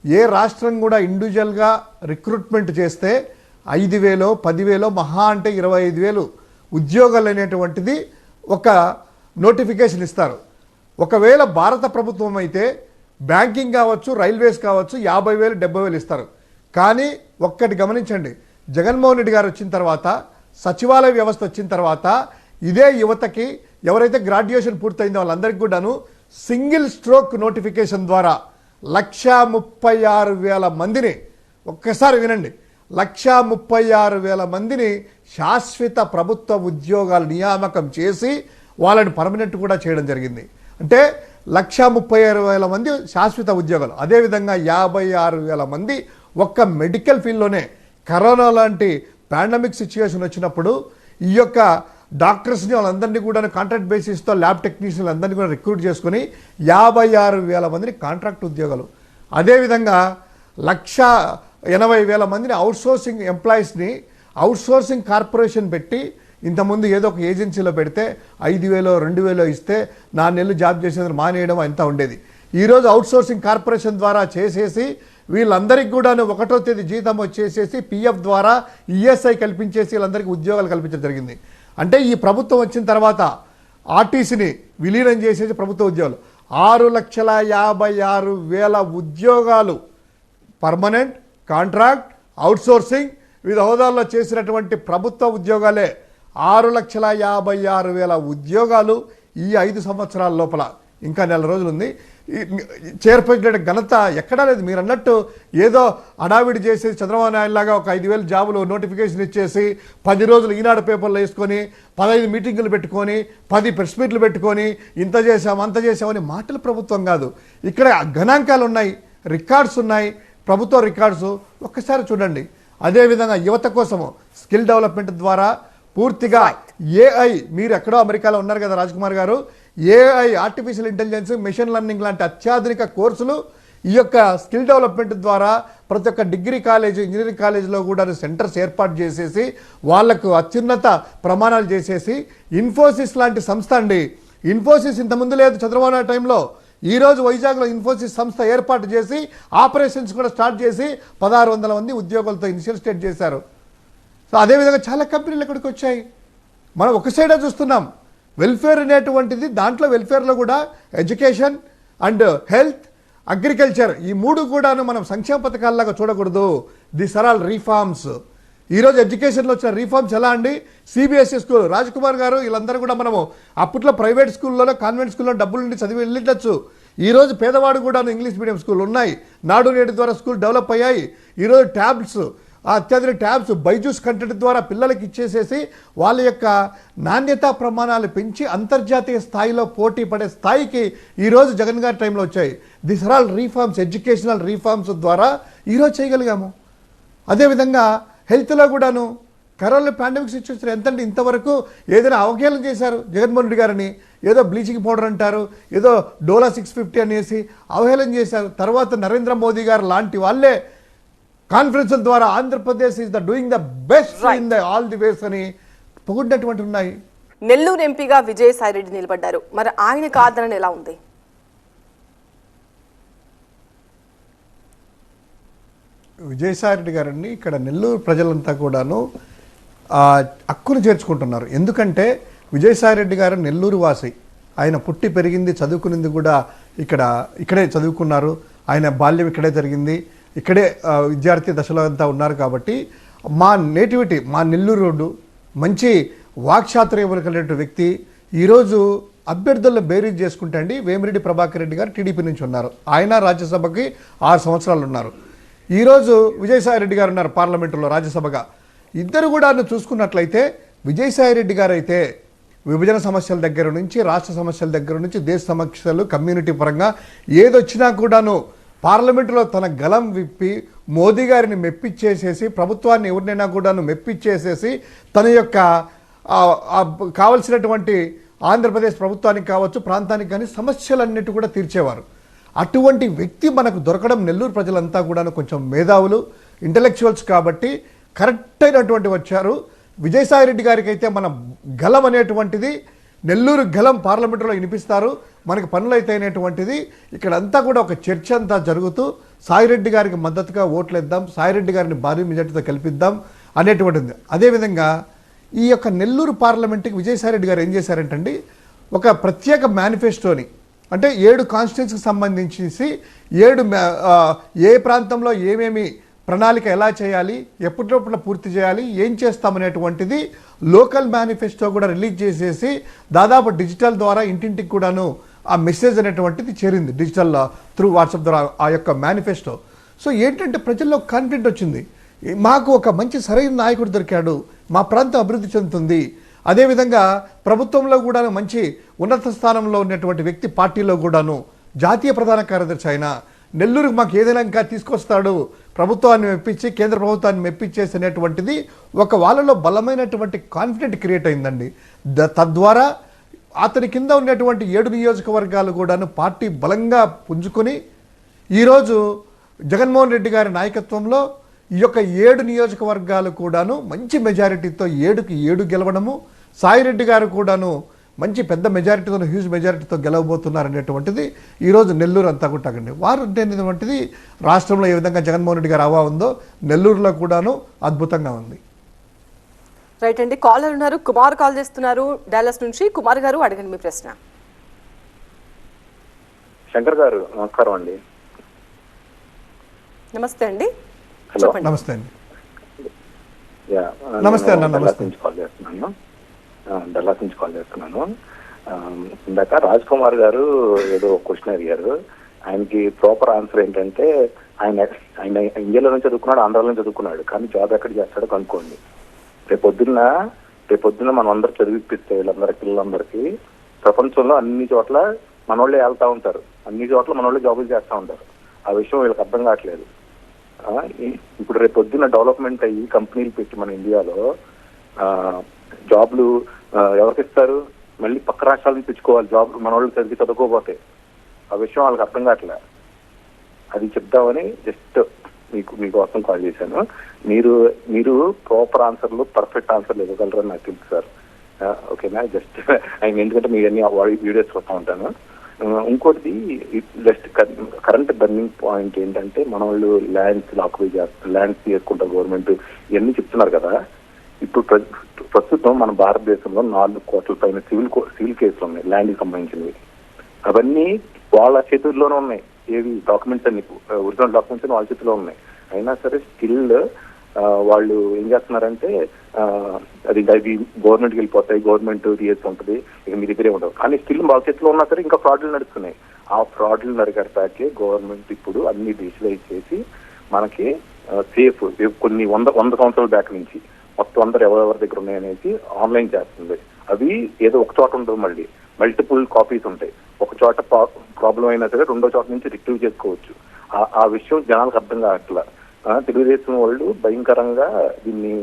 ఏ రాష్ట్రం కూడా ఇండివిజువల్గా రిక్రూట్మెంట్ చేస్తే 5,000, 10,000, మహా అంటే 25,000 ఉద్యోగాలు అనేటువంటిది ఒక నోటిఫికేషన్ ఇస్తారు. ఒకవేళ భారత ప్రభుత్వం అయితే బ్యాంకింగ్ కావచ్చు, రైల్వేస్ కావచ్చు 50,000, 70,000 ఇస్తారు. కానీ ఒక్కటి గమనించండి, జగన్మోహన్ రెడ్డి గారు వచ్చిన తర్వాత, సచివాలయ వ్యవస్థ వచ్చిన తర్వాత ఇదే యువతకి ఎవరైతే గ్రాడ్యుయేషన్ పూర్తయిందో వాళ్ళందరికీ కూడాను సింగిల్ స్ట్రోక్ నోటిఫికేషన్ ద్వారా 136,000 మందిని, ఒక్కసారి వినండి, 136,000 మందిని శాశ్వత ప్రభుత్వ ఉద్యోగాలు నియామకం చేసి వాళ్ళని పర్మనెంట్ కూడా చేయడం జరిగింది. అంటే 136,000 మంది శాశ్వత ఉద్యోగాలు. అదేవిధంగా 56,000 మంది ఒక్క మెడికల్ ఫీల్డ్లోనే కరోనా లాంటి పాండమిక్ సిచ్యువేషన్ వచ్చినప్పుడు ఈ యొక్క డాక్టర్స్ని వాళ్ళందరినీ కూడా కాంట్రాక్ట్ బేసిస్తో ల్యాబ్ టెక్నీషియన్లు అందరినీ కూడా రిక్రూట్ చేసుకుని 56,000 మందిని కాంట్రాక్ట్ ఉద్యోగాలు. అదేవిధంగా 180,000 మందిని అవుట్సోర్సింగ్ ఎంప్లాయీస్ని అవుట్సోర్సింగ్ కార్పొరేషన్ పెట్టి ఇంతకుముందు ఏదో ఒక ఏజెన్సీలో పెడితే 5,000 2,000 ఇస్తే 4 నెలలు జాబ్ చేసేందుకు మానేయడం అంత ఉండేది. ఈరోజు అవుట్సోర్సింగ్ కార్పొరేషన్ ద్వారా చేసేసి వీళ్ళందరికీ కూడా 1వ తేదీ జీతం వచ్చేసేసి పిఎఫ్ ద్వారా ఈఎస్ఐ కల్పించేసి వీళ్ళందరికీ ఉద్యోగాలు కల్పించడం జరిగింది. అంటే ఈ ప్రభుత్వం వచ్చిన తర్వాత ఆర్టీసీని విలీనం చేసేసి ప్రభుత్వ ఉద్యోగాలు 6,56,000 ఉద్యోగాలు పర్మనెంట్, కాంట్రాక్ట్, అవుట్సోర్సింగ్ వివిధ హోదాల్లో చేసినటువంటి ప్రభుత్వ ఉద్యోగాలే 6,56,000 ఉద్యోగాలు ఈ 5 సంవత్సరాల లోపల. ఇంకా 4 రోజులు ఉంది. చేర్పించిన ఘనత ఎక్కడా లేదు. మీరు అన్నట్టు ఏదో అడావిడి చేసేసి చంద్రబాబు నాయుడు లాగా ఒక 5,000 జాబులు నోటిఫికేషన్ ఇచ్చేసి 10 రోజులు ఈనాడు పేపర్లో వేసుకొని 15 మీటింగులు పెట్టుకొని 10 ప్రెస్ మీట్లు పెట్టుకొని ఇంత చేశాం అంత చేశామని మాటల ప్రభుత్వం కాదు. ఇక్కడ గణాంకాలు ఉన్నాయి, రికార్డ్స్ ఉన్నాయి, ప్రభుత్వ రికార్డ్స్ ఒక్కసారి చూడండి. అదేవిధంగా యువత కోసము స్కిల్ డెవలప్మెంట్ ద్వారా పూర్తిగా ఏఐ, మీరు ఎక్కడో అమెరికాలో ఉన్నారు కదా రాజ్కుమార్ గారు, AI artificial intelligence, machine learning లాంటి అత్యాధునిక కోర్సులు ఈ యొక్క స్కిల్ డెవలప్మెంట్ ద్వారా ప్రతి ఒక్క డిగ్రీ కాలేజ్, ఇంజనీరింగ్ కాలేజీలో కూడా సెంటర్స్ ఏర్పాటు చేసేసి వాళ్లకు అత్యున్నత ప్రమాణాలు చేసేసి ఇన్ఫోసిస్ లాంటి సంస్థ అండి. ఇన్ఫోసిస్ ఇంతకుముందు లేదు చంద్రబాబు నాయుడు టైంలో. ఈరోజు వైజాగ్లో ఇన్ఫోసిస్ సంస్థ ఏర్పాటు చేసి ఆపరేషన్స్ కూడా స్టార్ట్ చేసి 1,600 మంది ఉద్యోగులతో ఇనిషియల్ స్టేట్ చేశారు. సో అదేవిధంగా చాలా కంపెనీలు ఇక్కడికి వచ్చాయి. మనం ఒక సైడే చూస్తున్నాం. వెల్ఫేర్ అనేటువంటిది, దాంట్లో వెల్ఫేర్లో కూడా ఎడ్యుకేషన్ అండ్ హెల్త్, అగ్రికల్చర్ ఈ 3 కూడాను మనం సంక్షేమ పథకాల్లాగా చూడకూడదు. This are all reforms. ఈరోజు ఎడ్యుకేషన్లో వచ్చిన రీఫార్మ్స్ ఎలా అండి? సిబిఎస్ఈ స్కూల్, రాజ్కుమార్ గారు వీళ్ళందరూ కూడా మనము అప్పట్లో ప్రైవేట్ స్కూళ్ళలో, కాన్వెంట్ స్కూల్లో డబ్బులు నుండి చదివి వెళ్ళిండొచ్చు. ఈరోజు పేదవాడు కూడా ఇంగ్లీష్ మీడియం స్కూల్ ఉన్నాయి. నాడు నేడు ద్వారా స్కూల్ డెవలప్ అయ్యాయి. ఈరోజు ట్యాబ్స్, అత్యాధునిక ట్యాబ్స్ బైజూస్ కంటెంట్ ద్వారా పిల్లలకి ఇచ్చేసేసి వాళ్ళ యొక్క నాణ్యతా ప్రమాణాలు పెంచి అంతర్జాతీయ స్థాయిలో పోటీ పడే స్థాయికి ఈరోజు జగన్ గారి టైంలో వచ్చాయి. This are all reforms, educational reforms ద్వారా ఈరోజు చేయగలిగాము. అదేవిధంగా హెల్త్లో కూడాను కరోనా పాండమిక్ సిచ్యువేషన్ ఎంతంటే ఇంతవరకు ఏదైనా అవహేళన చేశారు జగన్మోహన్ రెడ్డి గారిని. ఏదో బ్లీచింగ్ పౌడర్ అంటారు, ఏదో డోలా 650 అనేసి అవహేళన చేశారు. తర్వాత నరేంద్ర మోదీ గారు లాంటి వాళ్ళే కాన్ఫరెన్స్ల ద్వారా Andhra Pradesh is the doing the best in the all the ways అని పొగుడ్డటువంటి ఉన్నాయి. నెల్లూరు ఎంపీగా విజయసాయిరెడ్డి నిలబడ్డారు. మరి ఆయనకు ఆదరణ ఎలా ఉంది? విజయసాయిరెడ్డి గారండి ఇక్కడ నెల్లూరు ప్రజలంతా కూడాను హక్కును చేర్చుకుంటున్నారు. ఎందుకంటే విజయసాయిరెడ్డి గారు నెల్లూరు వాసి. ఆయన పుట్టి పెరిగింది, చదువుకునింది కూడా ఇక్కడే చదువుకున్నారు. ఆయన బాల్యం ఇక్కడే జరిగింది. ఇక్కడే విద్యార్థి దశలో అంతా ఉన్నారు. కాబట్టి మా నేటివిటీ, మా నెల్లూరు రోడ్డు మంచి వాక్చాతుర్యం కలిగిన వ్యక్తి. ఈరోజు అభ్యర్థుల్లో బేరీజ్ చేసుకుంటే అండి వేమిరెడ్డి ప్రభాకర్ రెడ్డి గారు టీడీపీ నుంచి ఉన్నారు. ఆయన రాజ్యసభకి 6 సంవత్సరాలు ఉన్నారు. ఈరోజు విజయసాయిరెడ్డి గారు ఉన్నారు పార్లమెంటులో రాజ్యసభగా. ఇద్దరు కూడా చూసుకున్నట్లయితే విజయసాయిరెడ్డి గారు అయితే విభజన సమస్యల దగ్గర నుంచి, రాష్ట్ర సమస్యల దగ్గర నుంచి, దేశ సమస్యలు, కమ్యూనిటీ పరంగా ఏదొచ్చినా కూడాను పార్లమెంటులో తన గలం విప్పి మోదీ గారిని మెప్పిచ్చేసేసి, ప్రభుత్వాన్ని ఎవరినైనా కూడాను మెప్పిచ్చేసేసి తన యొక్క కావలసినటువంటి ఆంధ్రప్రదేశ్ ప్రభుత్వానికి కావచ్చు, ప్రాంతానికి కానీ సమస్యలన్నిటి కూడా తీర్చేవారు. అటువంటి వ్యక్తి మనకు దొరకడం, నెల్లూరు ప్రజలంతా కూడా కొంచెం మేధావులు, ఇంటలెక్చువల్స్ కాబట్టి కరెక్ట్ అయినటువంటి వచ్చారు. విజయసాయిరెడ్డి గారికి అయితే మన గలం అనేటువంటిది, నెల్లూరు గలం పార్లమెంటులో వినిపిస్తారు. మనకి పనులు అయితే అనేటువంటిది ఇక్కడంతా కూడా ఒక చర్చ అంతా జరుగుతూ సాయిరెడ్డి గారికి మద్దతుగా ఓట్లు ఇద్దాం, సాయిరెడ్డి గారిని భారీ మెజార్టీతో కల్పిద్దాం అనేటువంటిది. అదేవిధంగా ఈ యొక్క నెల్లూరు పార్లమెంట్కి విజయసాయిరెడ్డి గారు ఏం చేశారంటండి, ఒక ప్రత్యేక మేనిఫెస్టోని, అంటే 7 కాన్స్టిట్యున్సీకి సంబంధించి 7 ఏ ప్రాంతంలో ఏమేమి ప్రణాళిక ఎలా చేయాలి, ఎప్పటిలోపల పూర్తి చేయాలి, ఏం చేస్తామనేటువంటిది లోకల్ మేనిఫెస్టో కూడా రిలీజ్ చేసేసి దాదాపు డిజిటల్ ద్వారా ఇంటింటికి కూడాను ఆ మెసేజ్ అనేటువంటిది చేరింది, డిజిటల్ త్రూ వాట్సాప్ ద్వారా ఆ యొక్క మేనిఫెస్టో. సో ఏంటంటే ప్రజల్లో కాన్ఫిడెంట్ వచ్చింది, మాకు ఒక మంచి సరైన నాయకుడు దొరికాడు, మా ప్రాంతం అభివృద్ధి చెందుతుంది. అదేవిధంగా ప్రభుత్వంలో కూడా మంచి ఉన్నత స్థానంలో ఉన్నటువంటి వ్యక్తి పార్టీలో కూడాను జాతీయ ప్రధాన కార్యదర్శి అయినా నెల్లూరుకు మాకు ఏదైనా ఇంకా తీసుకొస్తాడు, ప్రభుత్వాన్ని మెప్పించి కేంద్ర ప్రభుత్వాన్ని మెప్పించేసినటువంటిది ఒక వాళ్ళలో బలమైనటువంటి కాన్ఫిడెంట్ క్రియేట్ అయిందండి. తద్వారా అతని కింద ఉన్నటువంటి 7 నియోజకవర్గాలు కూడాను పార్టీ బలంగా పుంజుకొని ఈరోజు జగన్మోహన్ రెడ్డి గారి నాయకత్వంలో ఈ యొక్క 7 నియోజకవర్గాలు కూడాను మంచి మెజారిటీతో 7కి 7 గెలవడము, సాయిరెడ్డి గారు కూడాను మంచి పెద్ద మెజారిటీతో, హ్యూజ్ మెజారిటీతో గెలవబోతున్నారు అనేటువంటిది ఈరోజు నెల్లూరు అంతా కూడా వారు అనేటువంటిది రాష్ట్రంలో ఏ విధంగా జగన్మోహన్ రెడ్డి గారు హవా ఉందో నెల్లూరులో కూడాను అద్భుతంగా ఉంది. రైట్ అండి, కాలర్ ఉన్నారు, కుమార్ కాల్ చేస్తున్నారు డాలస్ నుంచి. కుమార్ గారు అడగండి మీ ప్రశ్న. శంకర్ గారు నమస్కారం అండి. నమస్తే అండి, హలో. నమస్తే అండి. నమస్తే అన్న. నమస్తే. డల్లాస్ నుంచి కాల్ చేస్తున్నాను. ఇందాక రాజ్ కుమార్ గారు ఏదో క్వశ్చన్ అడిగారు. ఆయనకి ప్రాపర్ ఆన్సర్ ఏంటంటే ఆయన ఇండియాలో నుంచి చదువుకున్నాడు, ఆంధ్రాలో నుంచి చదువుకున్నాడు, కానీ జాబ్ ఎక్కడ చేస్తాడో కనుక్కోండి. రేపొద్దున మనం అందరూ చదివిపిస్తే పిల్లలందరికీ ప్రపంచంలో అన్ని చోట్ల మనోళ్ళే వెళ్తా ఉంటారు, అన్ని చోట్ల మనోళ్ళే జాబులు చేస్తూ ఉంటారు. ఆ విషయం వీళ్ళకి అర్థం కావట్లేదు. ఇప్పుడు రేపొద్దున డెవలప్మెంట్ అయ్యి కంపెనీలు పెట్టి మన ఇండియాలో జాబ్లు ఎవరికి ఇస్తారు? మళ్ళీ పక్క రాష్ట్రాల నుంచి తెచ్చుకోవాలి జాబ్ మన వాళ్ళు చదువుకోపోతే. ఆ విషయం వాళ్ళకి అర్థం కావట్లే. అది చెప్దామని జస్ట్ మీకోసం కాల్ చేశాను. మీరు ప్రాపర్ ఆన్సర్లు, పర్ఫెక్ట్ ఆన్సర్లు ఇవ్వగలరని నాకు తెలుసు సార్. ఓకేనా? జస్ట్ ఎందుకంటే మీ అన్ని వీడియోస్ వస్తూ ఉంటాను. ఇంకోటి జస్ట్ కరెంట్ బర్నింగ్ పాయింట్ ఏంటంటే మన వాళ్ళు ల్యాండ్స్ తీసుకుంటారు గవర్నమెంట్, ఇవన్నీ చెప్తున్నారు కదా. ఇప్పుడు ప్రస్తుతం మన భారతదేశంలో 4 కోట్ల పైన సివిల్ కేసులు ఉన్నాయి ల్యాండ్కి సంబంధించినవి. అవన్నీ వాళ్ళ చేతుల్లోనే ఉన్నాయి. ఏవి డాక్యుమెంట్స్ అన్ని, ఒరిజినల్ డాక్యుమెంట్స్ అన్ని వాళ్ళ చేతిలో ఉన్నాయి. అయినా సరే స్టిల్ వాళ్ళు ఏం చేస్తున్నారంటే అది గవర్నమెంట్కి వెళ్ళిపోతాయి, గవర్నమెంట్ తీయేసి ఉంటుంది, ఇక మీ దగ్గరే ఉండవు. కానీ స్టిల్ వాళ్ళ చేతిలో ఉన్నా సరే ఇంకా ఫ్రాడ్లు నడుస్తున్నాయి. ఆ ఫ్రాడ్లు నరికడతాకే గవర్నమెంట్ ఇప్పుడు అన్ని డిజిటలైజ్ చేసి మనకి సేఫ్ కొన్ని 100 సంవత్సరాల బ్యాక్ నుంచి మొత్తం అందరూ ఎవరెవరి దగ్గర ఉన్నాయనేసి ఆన్లైన్ చేస్తుంది. అవి ఏదో ఒక చోట ఉండదు, మళ్ళీ మల్టిపుల్ కాపీస్ ఉంటాయి. ఒక చోట ప్రాబ్లం అయినా సరే రెండో చోట నుంచి రిట్రీవ్ చేసుకోవచ్చు. ఆ విషయం జనాలకు అర్థం కావట్లా. తెలుగుదేశం వాళ్ళు భయంకరంగా దీన్ని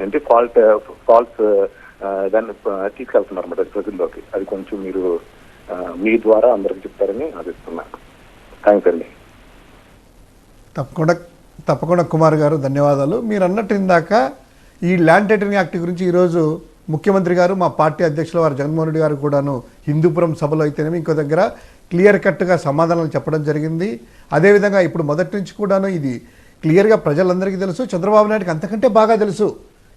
అంటే ఫాల్స్ దాన్ని తీసుకెళ్తున్నారు అన్నమాట ప్రజల్లోకి. అది కొంచెం మీరు మీ ద్వారా అందరికి చెప్తారని ఆశిస్తున్నాను. థ్యాంక్స్ అండి. తప్పకుండా కుమార్ గారు, ధన్యవాదాలు. మీరు అన్నట్టు ఇందాక ఈ ల్యాండ్ టైటిలింగ్ యాక్ట్ గురించి ఈరోజు ముఖ్యమంత్రి గారు, మా పార్టీ అధ్యక్షుల వారు జగన్మోహన్ రెడ్డి గారు కూడాను హిందూపురం సభలో అయితేనేమి ఇంకో దగ్గర క్లియర్ కట్గా సమాధానాలు చెప్పడం జరిగింది. అదేవిధంగా ఇప్పుడు మొదటి నుంచి కూడాను ఇది క్లియర్గా ప్రజలందరికీ తెలుసు. చంద్రబాబు నాయుడుకి అంతకంటే బాగా తెలుసు.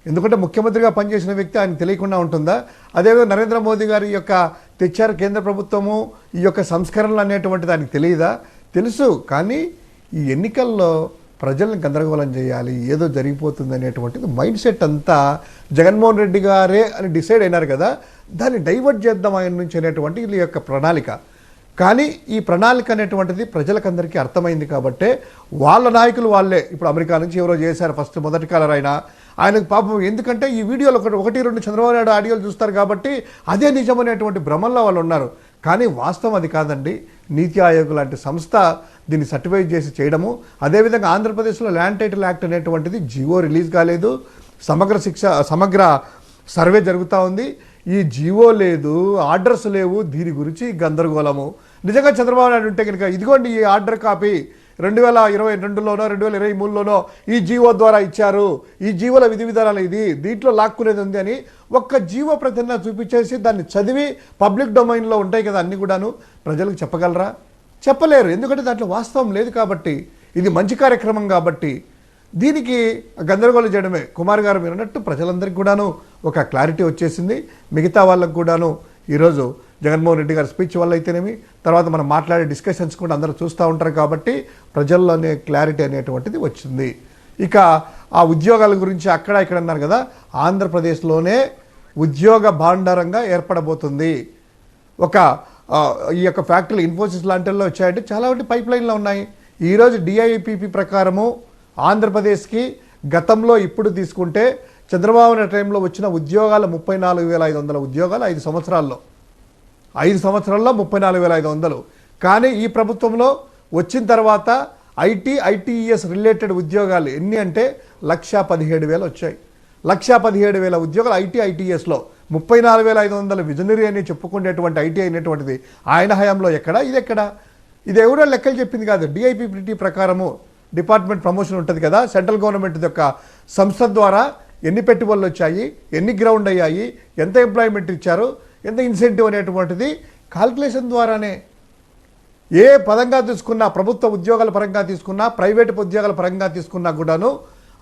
ఎందుకంటే ముఖ్యమంత్రిగా పనిచేసిన వ్యక్తి ఆయన తెలియకుండా ఉంటుందా? అదేవిధంగా నరేంద్ర మోదీ గారి యొక్క తెచ్చారు కేంద్ర ప్రభుత్వము ఈ యొక్క సంస్కరణలు అనేటువంటిది ఆయనకు తెలియదా? తెలుసు. కానీ ఈ ఎన్నికల్లో ప్రజల్ని గందరగోళం చేయాలి, ఏదో జరిగిపోతుంది అనేటువంటిది మైండ్ సెట్ అంతా జగన్మోహన్ రెడ్డి గారే అని డిసైడ్ అయినారు కదా, దాన్ని డైవర్ట్ చేద్దాం ఆయన నుంచి అనేటువంటి వీళ్ళ యొక్క ప్రణాళిక. కానీ ఈ ప్రణాళిక అనేటువంటిది ప్రజలకందరికీ అర్థమైంది కాబట్టే వాళ్ళ నాయకులు వాళ్ళే ఇప్పుడు అమెరికా నుంచి ఎవరో చేశారు ఫస్ట్ మొదటి కాలర్ ఆయనకు పాపం. ఎందుకంటే ఈ వీడియోలో 1-2 చంద్రబాబు నాయుడు ఆడియోలు చూస్తారు కాబట్టి అదే నిజమనేటువంటి భ్రమంలో వాళ్ళు ఉన్నారు. కానీ వాస్తవం అది కాదండి. నీతి ఆయోగ్ లాంటి సంస్థ దీన్ని సర్టిఫై చేసి చేయడము, అదేవిధంగా ఆంధ్రప్రదేశ్లో ల్యాండ్ టైటిల్ యాక్ట్ అనేటువంటిది జీవో రిలీజ్ కాలేదు, సమగ్ర సర్వే జరుగుతూ ఉంది. ఈ జీవో లేదు, ఆర్డర్స్ లేవు, దీని గురించి గందరగోళము. నిజంగా చంద్రబాబు నాయుడు ఉంటే కనుక ఇదిగోండి ఈ ఆర్డర్ కాపీ 2022లోనో 2023లోనో ఈ జీవో ద్వారా ఇచ్చారు, ఈ జీవోల విధి విధానాలు ఇది, దీంట్లో లాక్కునేది ఉంది అని ఒక్క జీవో ప్రతిన చూపించేసి దాన్ని చదివి పబ్లిక్ డొమైన్లో ఉంటాయి కదా అన్నీ కూడాను, ప్రజలకు చెప్పగలరా? చెప్పలేరు. ఎందుకంటే దాంట్లో వాస్తవం లేదు కాబట్టి. ఇది మంచి కార్యక్రమం కాబట్టి దీనికి గందరగోళం చేయడమే. కుమార్ గారు మీరు అన్నట్టు ప్రజలందరికీ కూడాను ఒక క్లారిటీ వచ్చేసింది. మిగతా వాళ్ళకు కూడాను ఈరోజు జగన్మోహన్ రెడ్డి గారి స్పీచ్ వల్ల అయితేనేమి, తర్వాత మనం మాట్లాడే డిస్కషన్స్ కూడా అందరూ చూస్తూ ఉంటారు కాబట్టి ప్రజల్లోనే క్లారిటీ అనేటువంటిది వచ్చింది. ఇక ఆ ఉద్యోగాల గురించి అక్కడ ఇక్కడ అన్నారు కదా, ఆంధ్రప్రదేశ్లోనే ఉద్యోగ భాండారంగా ఏర్పడబోతుంది. ఈ యొక్క ఫ్యాక్టరీలు ఇన్ఫోసిస్ లాంటిల్లో వచ్చాయంటే చాలా వాటి పైప్ లైన్లో ఉన్నాయి. ఈరోజు డిఐపిపి ప్రకారము ఆంధ్రప్రదేశ్కి గతంలో ఇప్పుడు తీసుకుంటే చంద్రబాబు నాయుడు టైంలో వచ్చిన ఉద్యోగాలు 34,500 ఉద్యోగాలు 5 సంవత్సరాల్లో 34,500. కానీ ఈ ప్రభుత్వంలో వచ్చిన తర్వాత ఐటీఈఎస్ రిలేటెడ్ ఉద్యోగాలు ఎన్ని అంటే 1,17,000 వచ్చాయి. 1,17,000 ఉద్యోగాలు ఐటీఎస్లో 34,500 విజనరీ అని చెప్పుకునేటువంటి ఐటీ అయినటువంటిది ఆయన హయాంలో ఎక్కడ, ఇది ఎక్కడ? ఇది ఎవరో లెక్కలు చెప్పింది కాదు. డిఐపిపిటి ప్రకారము డిపార్ట్మెంట్ ప్రమోషన్ ఉంటుంది కదా, సెంట్రల్ గవర్నమెంట్ యొక్క సంస్థ ద్వారా ఎన్ని పెట్టుబడులు వచ్చాయి, ఎన్ని గ్రౌండ్ అయ్యాయి, ఎంత ఎంప్లాయ్మెంట్ ఇచ్చారు, ఎంత ఇన్సెంటివ్ అనేటువంటిది కాల్కులేషన్ ద్వారానే. ఏ పరంగా తీసుకున్నా, ప్రభుత్వ ఉద్యోగాల పరంగా తీసుకున్నా, ప్రైవేటు ఉద్యోగాల పరంగా తీసుకున్నా కూడాను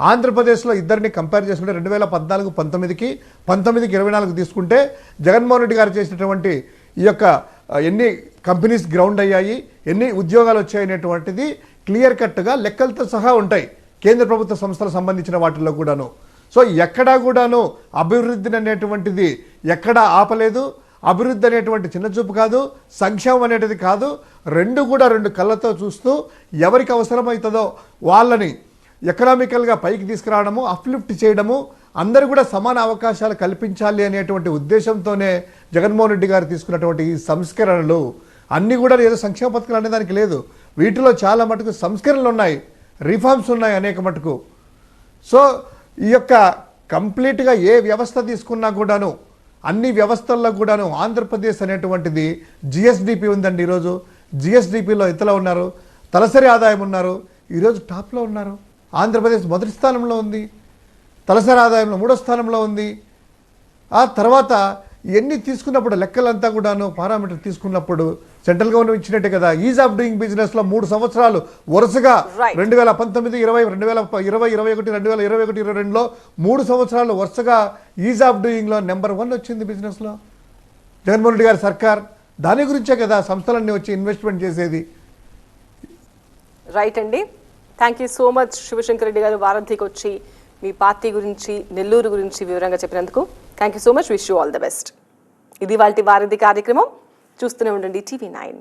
ఆంధ్రప్రదేశ్లో ఇద్దరిని కంపేర్ చేసుకుంటే 2014-19కి 19-24 తీసుకుంటే జగన్మోహన్ రెడ్డి గారు చేసినటువంటి ఈ యొక్క ఎన్ని కంపెనీస్ గ్రౌండ్ అయ్యాయి, ఎన్ని ఉద్యోగాలు వచ్చాయి అనేటువంటిది క్లియర్ కట్గా లెక్కలతో సహా ఉంటాయి కేంద్ర ప్రభుత్వ సంస్థలకు సంబంధించిన వాటిల్లో కూడాను. సో ఎక్కడా కూడాను అభివృద్ధిని అనేటువంటిది ఎక్కడా ఆపలేదు. అభివృద్ధి అనేటువంటి చిన్నచూపు కాదు, సంక్షేమం అనేటిది కాదు. రెండు కళ్ళతో చూస్తూ ఎవరికి అవసరమవుతుందో వాళ్ళని ఎకనామికల్గా పైకి తీసుకురావడము, అప్లిఫ్ట్ చేయడము, అందరూ కూడా సమాన అవకాశాలు కల్పించాలి అనేటువంటి ఉద్దేశంతోనే జగన్మోహన్ రెడ్డి గారు తీసుకున్నటువంటి ఈ సంస్కరణలు అన్నీ కూడా ఏదో సంక్షేమ పథకాలు అనే దానికి లేదు. వీటిలో చాలా మటుకు సంస్కరణలు ఉన్నాయి, రిఫార్మ్స్ ఉన్నాయి అనేక మటుకు. సో ఈ యొక్క కంప్లీట్గా ఏ వ్యవస్థ తీసుకున్నా కూడాను, అన్ని వ్యవస్థల్లో కూడాను ఆంధ్రప్రదేశ్ అనేటువంటిది జిఎస్డిపి ఉందండి. ఈరోజు జిఎస్డిపిలో ఎంతలో ఉన్నారు, తలసరి ఆదాయం ఉన్నారు, ఈరోజు టాప్లో ఉన్నారు. ఆంధ్రప్రదేశ్ మొదటి స్థానంలో ఉంది, తలసరి ఆదాయంలో 3వ స్థానంలో ఉంది. ఆ తర్వాత ఎన్ని తీసుకున్నప్పుడు లెక్కలంతా కూడాను పారామీటర్ తీసుకున్నప్పుడు సెంట్రల్ గవర్నమెంట్ ఇచ్చినట్టే కదా. ఈజ్ ఆఫ్ డూయింగ్ బిజినెస్లో 3 సంవత్సరాలు వరుసగా 2019, 20, 2020, 2021, 2021, 2022లో 3 సంవత్సరాలు వరుసగా ఈజ్ ఆఫ్ డూయింగ్లో నెంబర్ 1 వచ్చింది బిజినెస్లో జగన్మోహన్ రెడ్డి గారి సర్కార్. దాని గురించే కదా సంస్థలన్నీ వచ్చి ఇన్వెస్ట్మెంట్ చేసేది. రైట్ అండి, thank you so much Sivasankar Reddy గారు వారాంతికి వచ్చి మీ పార్టీ గురించి, నెల్లూరు గురించి వివరంగా చెప్పినందుకు thank you so much. Wish you all the best. ఇది వాళ్ళ వారాంతి కార్యక్రమం. చూస్తూనే ఉండండి TV9.